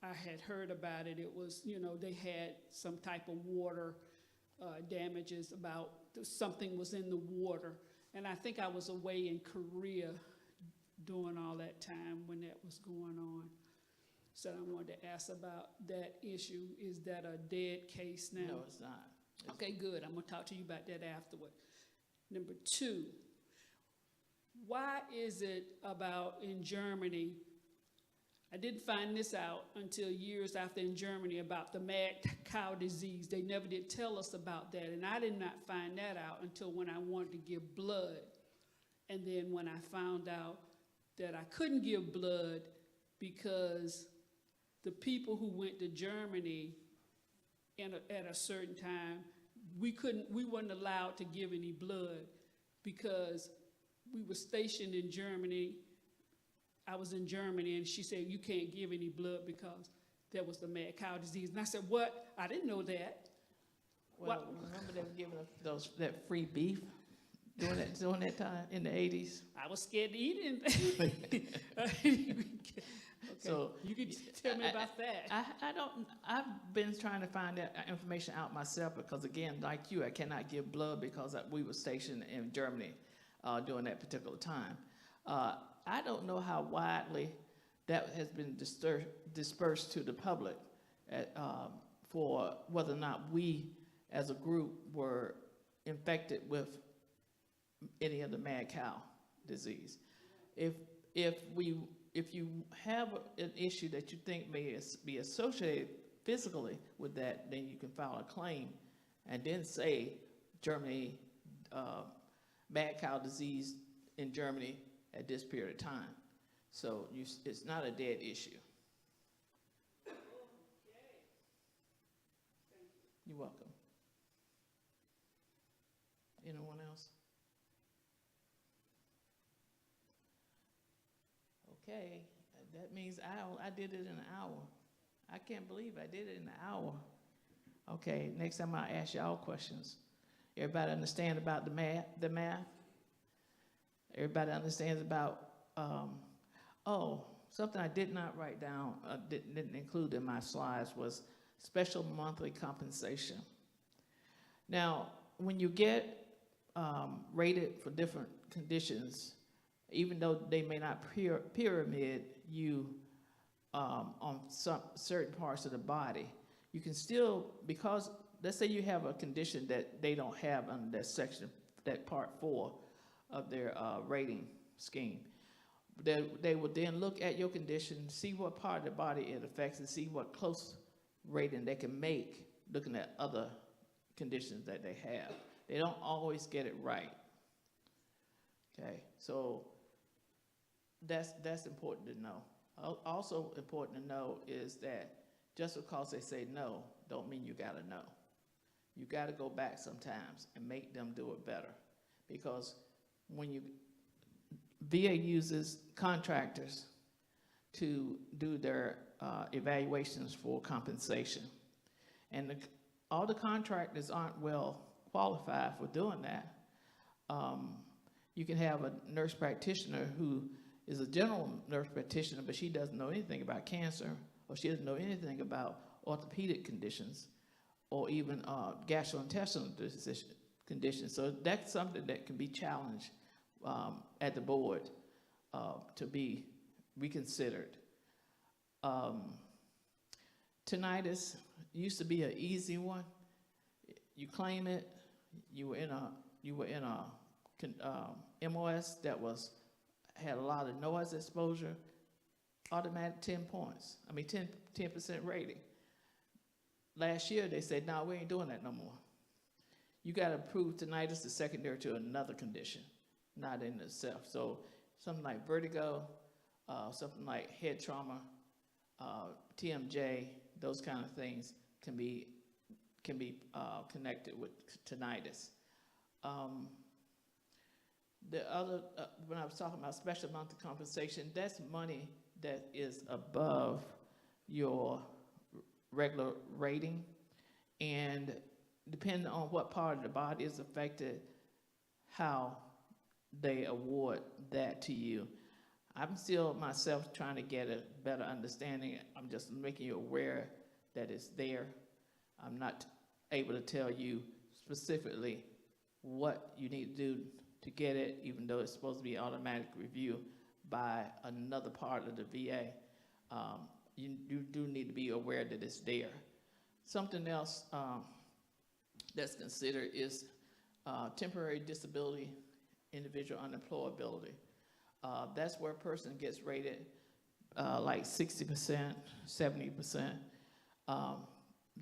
I had heard about it, it was, they had some type of water damages about something was in the water. And I think I was away in Korea during all that time when that was going on. So I wanted to ask about that issue. Is that a dead case now? No, it's not. Okay, good. I'm going to talk to you about that afterward. Number 2, why is it about in Germany? I didn't find this out until years after in Germany about the mad cow disease. They never did tell us about that, and I did not find that out until when I wanted to give blood. And then when I found out that I couldn't give blood because the people who went to Germany at a certain time, we weren't allowed to give any blood because we were stationed in Germany. I was in Germany, and she said, you can't give any blood because there was the mad cow disease. And I said, what? I didn't know that. Well, remember they were giving us that free beef during that time in the 80s? I was scared to eat anything. Okay, So you can tell me about that. I've been trying to find that information out myself because, again, like you, I cannot give blood because we were stationed in Germany during that particular time. I don't know how widely that has been dispersed to the public for whether or not we as a group were infected with any of the mad cow disease. If you have an issue that you think may be associated physically with that, then you can file a claim and then say Germany, mad cow disease in Germany at this period of time. So it's not a dead issue. You're welcome. Anyone else? Okay, that means I did it in an hour. I can't believe I did it in an hour. Okay, next time I'll ask y'all questions. Everybody understand about the math? Everybody understands about, something I did not write down, didn't include in my slides was special monthly compensation. Now, when you get rated for different conditions, even though they may not pyramid you on some certain parts of the body, you can still, because let's say you have a condition that they don't have under that section, that part 4 of their rating scheme, they would then look at your condition, see what part of the body it affects, and see what close rating they can make looking at other conditions that they have. They don't always get it right. Okay, so that's important to know. Also important to know is that just because they say no, don't mean you gotta know. You gotta go back sometimes and make them do it better. Because when VA uses contractors to do their evaluations for compensation. And all the contractors aren't well qualified for doing that. You can have a nurse practitioner who is a general nurse practitioner, but she doesn't know anything about cancer, or she doesn't know anything about orthopedic conditions, or even gastrointestinal conditions. So that's something that can be challenged at the board to be reconsidered. Tinnitus used to be an easy one. You claim it. You were in a MOS that had a lot of noise exposure. Automatic 10 points. I mean 10% rating. Last year they said, no, we ain't doing that no more. You got to prove tinnitus is secondary to another condition, not in itself. So something like vertigo, something like head trauma, TMJ, those kind of things can be connected with tinnitus. The other, when I was talking about special monthly compensation, that's money that is above your regular rating, and depending on what part of the body is affected, how they award that to you. I'm still myself trying to get a better understanding. I'm just making you aware that it's there. I'm not able to tell you specifically what you need to do to get it, even though it's supposed to be automatic review by another part of the VA. You do need to be aware that it's there. Something else that's considered is temporary disability, individual unemployability. That's where a person gets rated like 60%, 70%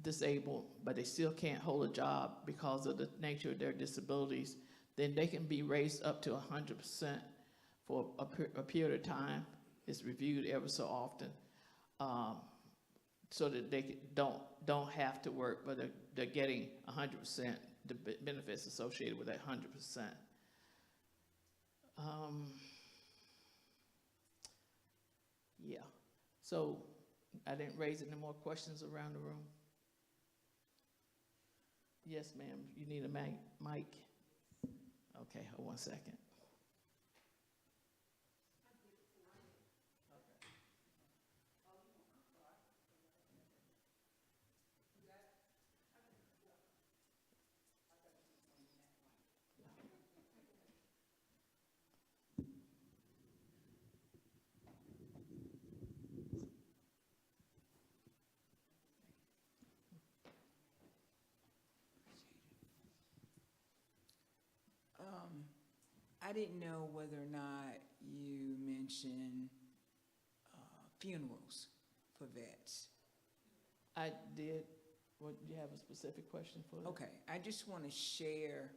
disabled, but they still can't hold a job because of the nature of their disabilities. Then they can be raised up to 100% for a period of time. It's reviewed ever so often, so that they don't have to work, but they're getting 100% the benefits associated with that 100%. Yeah. So I didn't raise any more questions around the room. Yes, ma'am. You need a mic. Okay, hold 1 second. I didn't know whether or not you mentioned funerals for vets. I did. What, do you have a specific question for that? Okay, I just want to share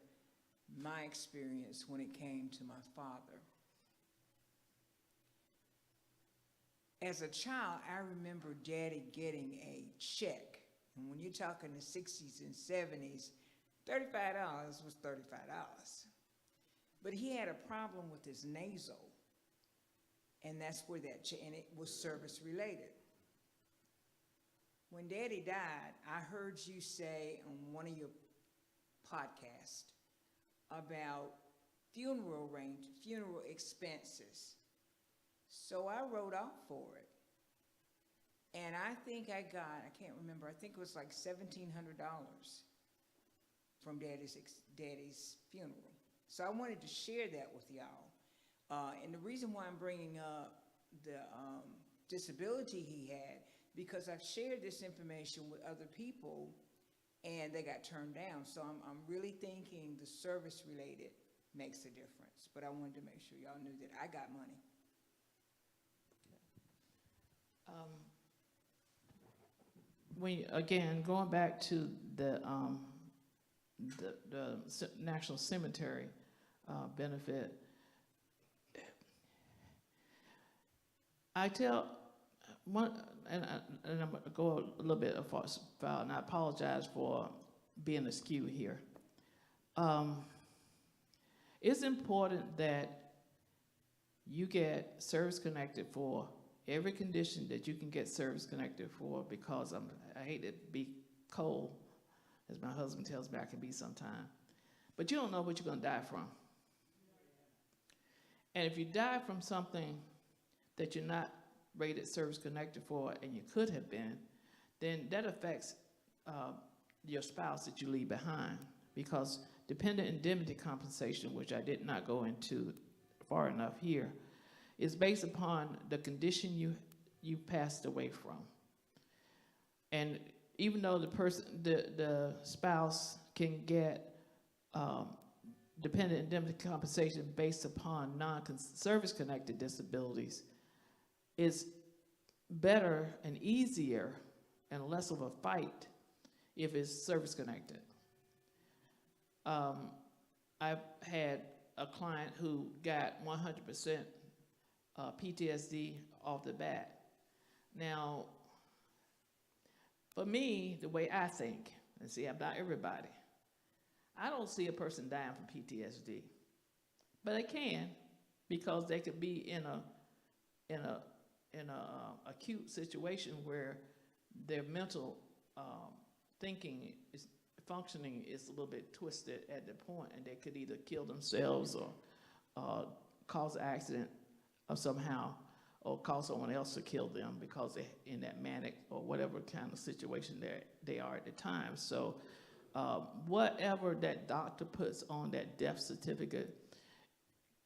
my experience when it came to my father. As a child, I remember Daddy getting a check. And when you're talking the 60s and 70s, $35 was $35. But he had a problem with his nasal. And that's where that check, and it was service related. When Daddy died, I heard you say on one of your podcasts about funeral expenses. So I wrote off for it. And I think I can't remember, I think it was like $1,700 from Daddy's funeral. So I wanted to share that with y'all. And the reason why I'm bringing up the disability he had, because I've shared this information with other people and they got turned down. So I'm really thinking the service related makes a difference. But I wanted to make sure y'all knew that I got money. Again, going back to the National Cemetery benefit, I tell one, and I'm going to go a little bit far, and I apologize for being askew here. It's important that you get service connected for every condition that you can get service connected for, because I hate to be cold, as my husband tells me I can be sometime. But you don't know what you're going to die from. And if you die from something that you're not rated service connected for and you could have been, then that affects your spouse that you leave behind, because dependent indemnity compensation, which I did not go into far enough here, is based upon the condition you passed away from. And even though the spouse can get dependent indemnity compensation based upon non-service connected disabilities, it's better and easier and less of a fight if it's service connected. I've had a client who got 100% PTSD off the bat. Now, for me, the way I think, and see, I'm not everybody, I don't see a person dying from PTSD, but they can, because they could be in a acute situation where their mental thinking is functioning is a little bit twisted at the point, and they could either kill themselves or cause an accident or somehow, or cause someone else to kill them because they're in that manic or whatever kind of situation they are at the time. So whatever that doctor puts on that death certificate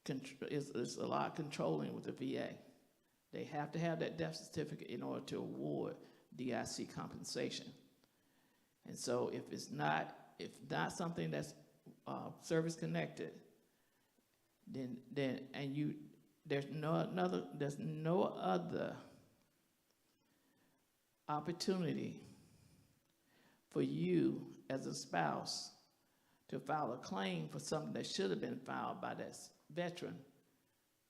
is a lot of controlling with the VA. They have to have that death certificate in order to award DIC compensation. And so if not something that's service connected, then there's no other opportunity for you as a spouse to file a claim for something that should have been filed by that veteran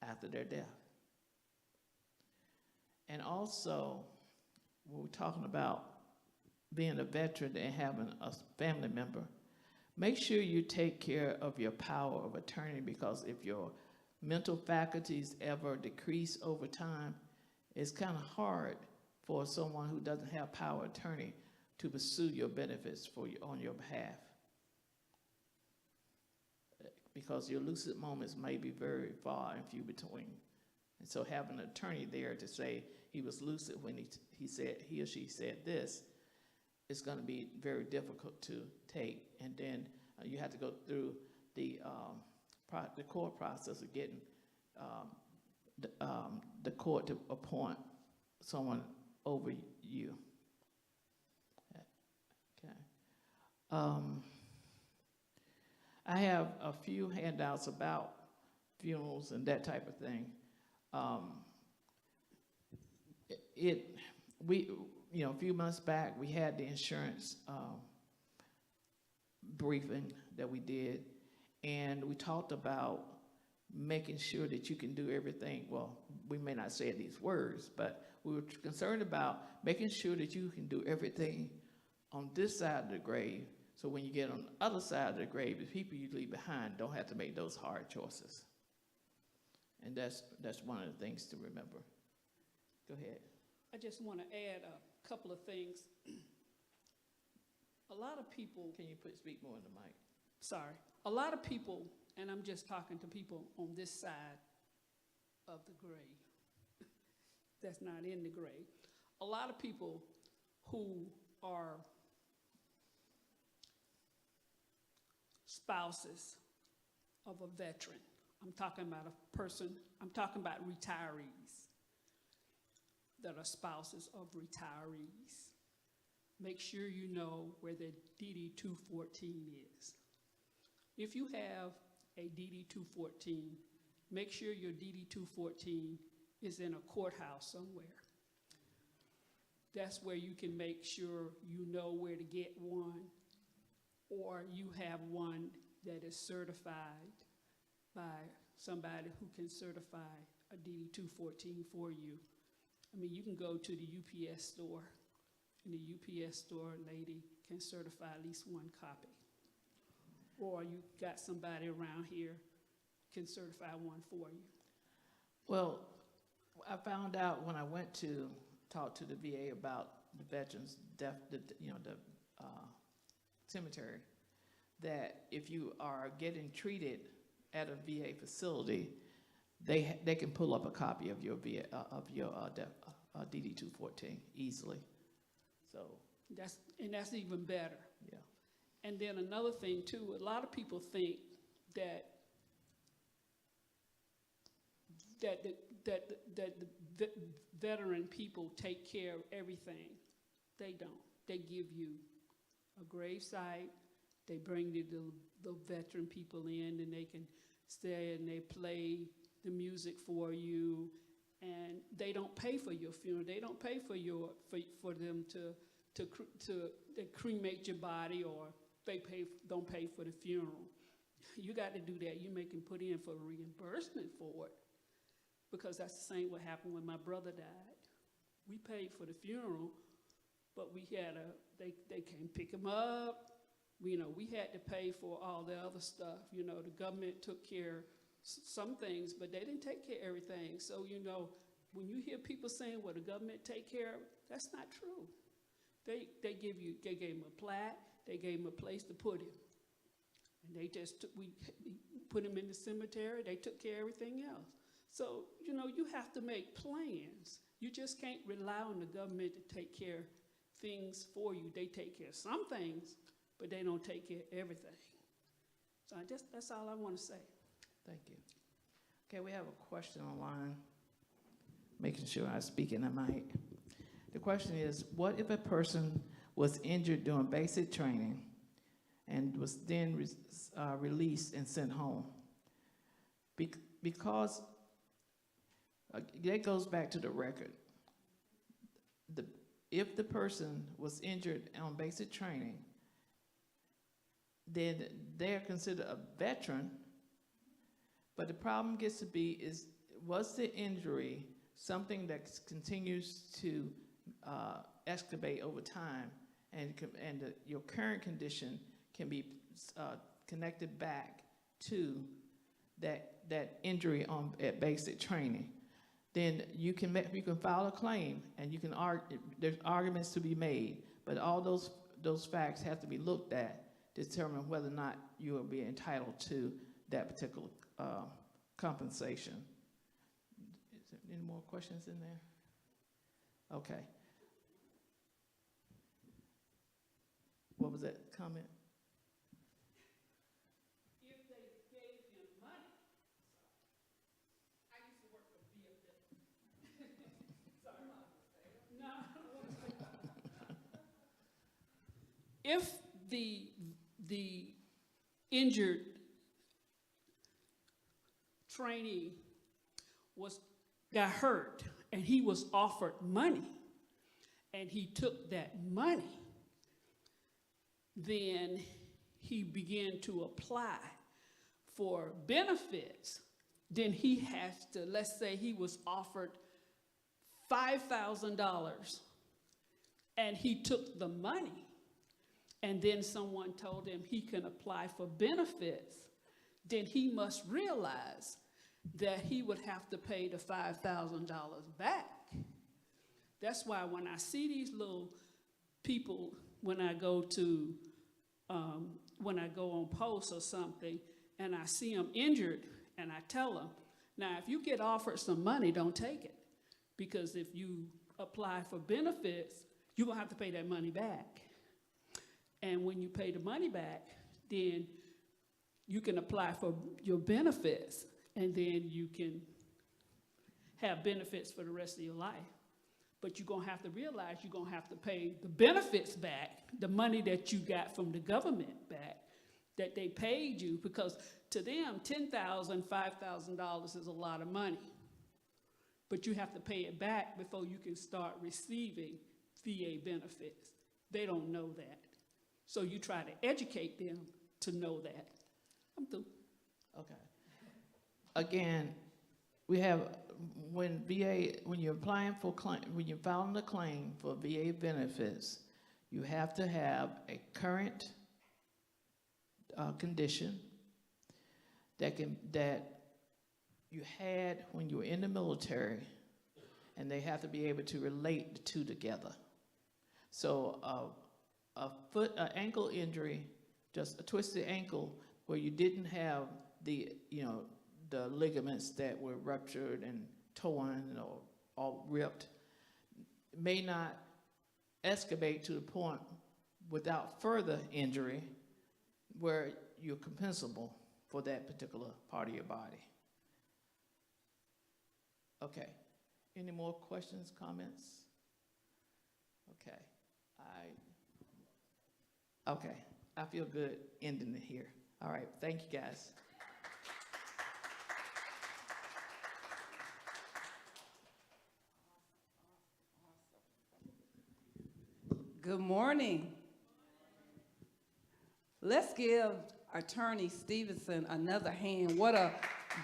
after their death. And also, when we're talking about being a veteran and having a family member, make sure you take care of your power of attorney, because if your mental faculties ever decrease over time, it's kind of hard for someone who doesn't have power of attorney to pursue your benefits on your behalf. because your lucid moments may be very far and few between. And so having an attorney there to say he was lucid when he or she said this is going to be very difficult to take. And then you have to go through the court process of getting the court to appoint someone over you. Okay. I have a few handouts about funerals and that type of thing. A few months back, we had the insurance briefing that we did, and we talked about making sure that you can do everything. Well, we may not say these words, but we were concerned about making sure that you can do everything on this side of the grave, so when you get on the other side of the grave, the people you leave behind don't have to make those hard choices. And that's one of the things to remember. Go ahead. I just want to add a couple of things. A lot of people... Can you speak more in the mic? Sorry. A lot of people, and I'm just talking to people on this side of the grave that's not in the grave. A lot of people who are spouses of a veteran. I'm talking about a person, I'm talking about retirees that are spouses of retirees. Make sure you know where the DD 214 is. If you have a DD 214, make sure your DD 214 is in a courthouse somewhere. That's where you can make sure you know where to get one, or you have one that is certified by somebody who can certify a DD 214 for you. I mean, you can go to the UPS store, and the UPS store lady can certify at least one copy. Or you got somebody around here can certify one for you. Well, I found out when I went to talk to the VA about the veterans' cemetery, that if you are getting treated at a VA facility, they can pull up a copy of your DD 214 easily. So that's even better. Yeah. And then another thing too, a lot of people think that the veteran people take care of everything. They don't. They give you a grave site. They bring the veteran people in, and they can stay and they play the music for you, and they don't pay for your funeral. They don't pay for them to cremate your body, or they don't pay for the funeral. You got to do that. You make them put in for reimbursement for it, because that's the same what happened when my brother died. We paid for the funeral, but we had they came pick him up. We had to pay for all the other stuff. The government took care of some things, but they didn't take care of everything. So, when you hear people saying, well, the government take care of it, that's not true. They gave him a plaque, they gave him a place to put him. And we put him in the cemetery, they took care of everything else. So, you have to make plans. You just can't rely on the government to take care of things for you. They take care of some things, but they don't take care of everything. So that's all I want to say. Thank you. Okay, we have a question online. Making sure I speak in the mic. The question is, what if a person was injured during basic training and was then released and sent home? Because that goes back to the record. If the person was injured on basic training, then they're considered a veteran, but the problem gets to be is, was the injury something that continues to excavate over time, and your current condition can be connected back to that injury at basic training? Then you can file a claim, and you can there's arguments to be made, but all those facts have to be looked at to determine whether or not you will be entitled to that particular compensation. Is there any more questions in there? Okay. What was that comment? If they gave him money, I used to work for VA. Sorry. No. If the injured trainee got hurt and he was offered money and he took that money, then he began to apply for benefits, then he has to, let's say he was offered $5,000 and he took the money, and then someone told him he can apply for benefits, then he must realize that he would have to pay the $5,000 back. That's why when I see these little people, when I go on posts or something, and I see them injured, and I tell them, now if you get offered some money, don't take it. Because if you apply for benefits, you're gonna have to pay that money back. And when you pay the money back, then you can apply for your benefits, and then you can have benefits for the rest of your life. But you're gonna have to realize you're gonna have to pay the benefits back, the money that you got from the government back, that they paid you, because to them, $10,000, $5,000 is a lot of money. But you have to pay it back before you can start receiving VA benefits. They don't know that. So you try to educate them to know that. I'm through. Okay. Again, we have, when you're applying for when you're filing a claim for VA benefits, you have to have a current condition that you had when you were in the military, and they have to be able to relate the two together. So an ankle injury, just a twisted ankle where you didn't have the ligaments that were ruptured and torn or all ripped, may not excavate to the point without further injury where you're compensable for that particular part of your body. Okay. Any more questions, comments? Okay. I feel good ending it here. All right. Thank you, guys. Good morning. Let's give Attorney Stevenson another hand. What a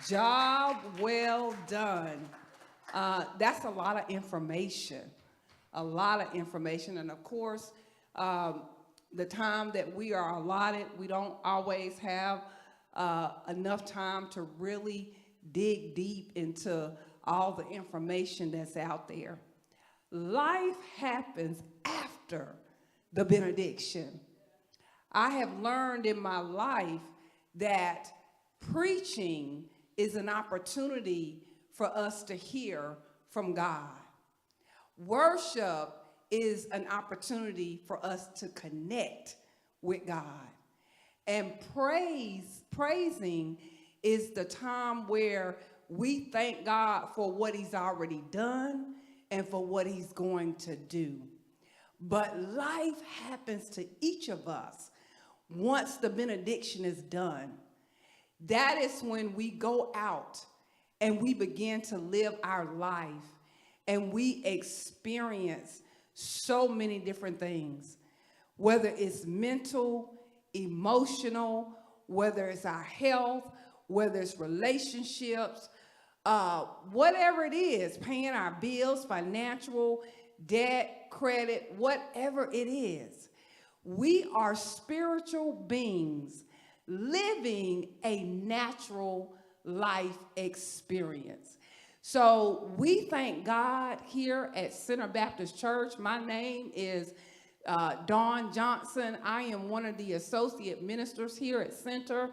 job well done. That's a lot of information, And of course, the time that we are allotted, we don't always have enough time to really dig deep into all the information that's out there. Life happens after the benediction. I have learned in my life that preaching is an opportunity for us to hear from God. Worship is an opportunity for us to connect with God. And praising is the time where we thank God for what he's already done and for what he's going to do. But life happens to each of us once the benediction is done. That is when we go out and we begin to live our life, and we experience so many different things, whether it's mental, emotional, whether it's our health, whether it's relationships, whatever it is, paying our bills, financial, debt, credit, whatever it is. We are spiritual beings living a natural life experience. So we thank God here at Center Baptist Church. My name is Dawn Johnson. I am one of the associate ministers here at Center.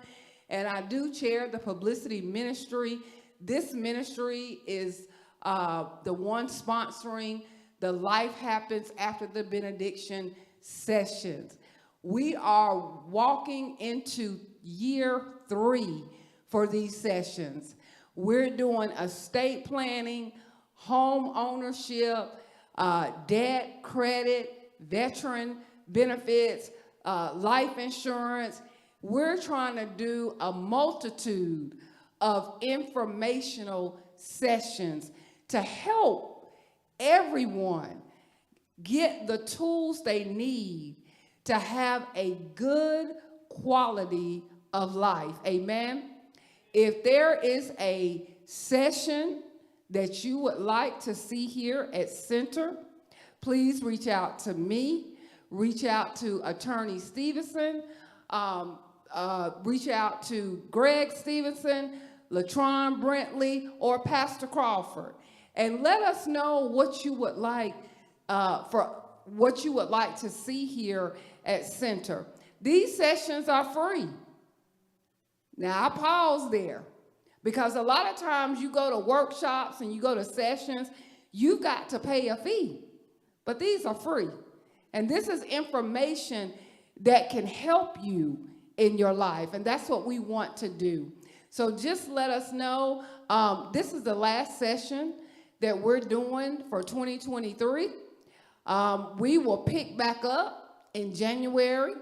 and I do chair the publicity ministry. This ministry is the one sponsoring the Life Happens After the Benediction sessions. We are walking into year 3 for these sessions. We're doing estate planning, home ownership, debt, credit, veteran benefits, life insurance. We're trying to do a multitude of informational sessions to help everyone get the tools they need to have a good quality of life. Amen. If there is a session that you would like to see here at Center, please reach out to me, reach out to Attorney Stevenson, reach out to Greg Stevenson, Latron Brentley, or Pastor Crawford, and let us know what you would like to see here at Center. These sessions are free. Now I pause there, because a lot of times you go to workshops and you go to sessions, you've got to pay a fee, but these are free. And this is information that can help you in your life, and that's what we want to do. So just let us know. This is the last session that we're doing for 2023. We will pick back up in January.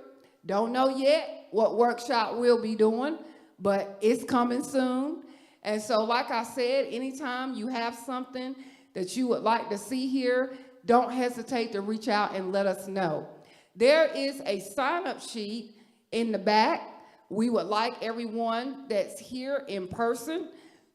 Don't know yet what workshop we'll be doing, but it's coming soon. And so, like I said, anytime you have something that you would like to see here, don't hesitate to reach out and let us know. There is a sign-up sheet in the back. We would like everyone that's here in person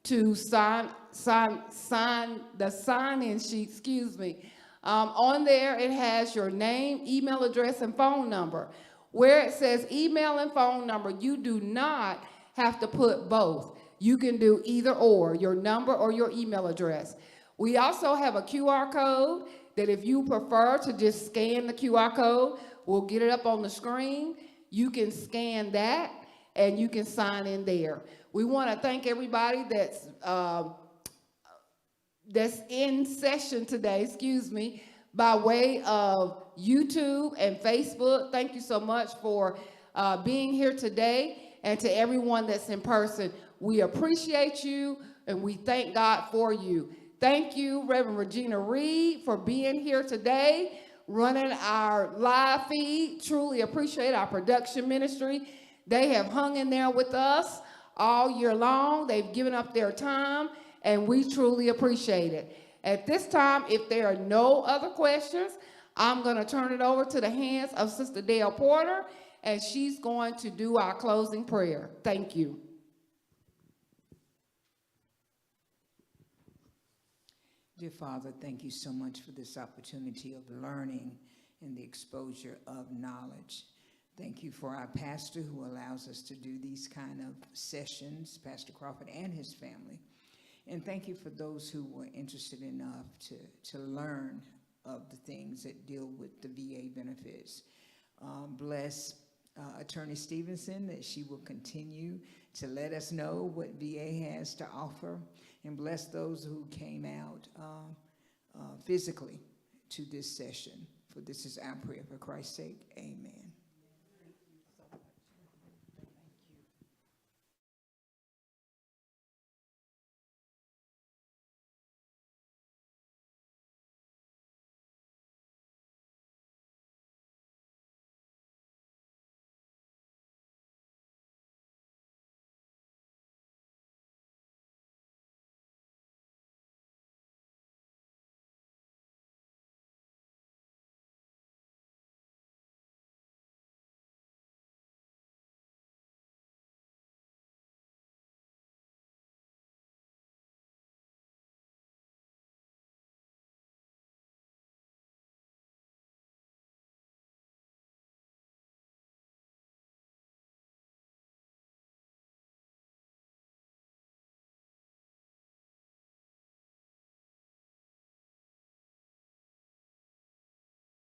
to sign the sign-in sheet, on there, it has your name, email address, and phone number. Where it says email and phone number, you do not have to put both. You can do either or, your number or your email address. We also have a QR code that if you prefer to just scan the QR code, we'll get it up on the screen. You can scan that and you can sign in there. We want to thank everybody that's in session today, by way of YouTube and Facebook. Thank you so much for being here today. And to everyone that's in person, we appreciate you and we thank God for you. Thank you, Reverend Regina Reed, for being here today, running our live feed. Truly appreciate our production ministry. They have hung in there with us all year long. They've given up their time, and we truly appreciate it. At this time, if there are no other questions, I'm going to turn it over to the hands of Sister Dale Porter, and she's going to do our closing prayer. Thank you. Dear Father, thank you so much for this opportunity of learning and the exposure of knowledge. Thank you for our pastor who allows us to do these kind of sessions, Pastor Crawford and his family. And thank you for those who were interested enough to learn of the things that deal with the VA benefits. Bless Attorney Stevenson, that she will continue to let us know what VA has to offer. And bless those who came out physically to this session. For this is our prayer for Christ's sake. Amen.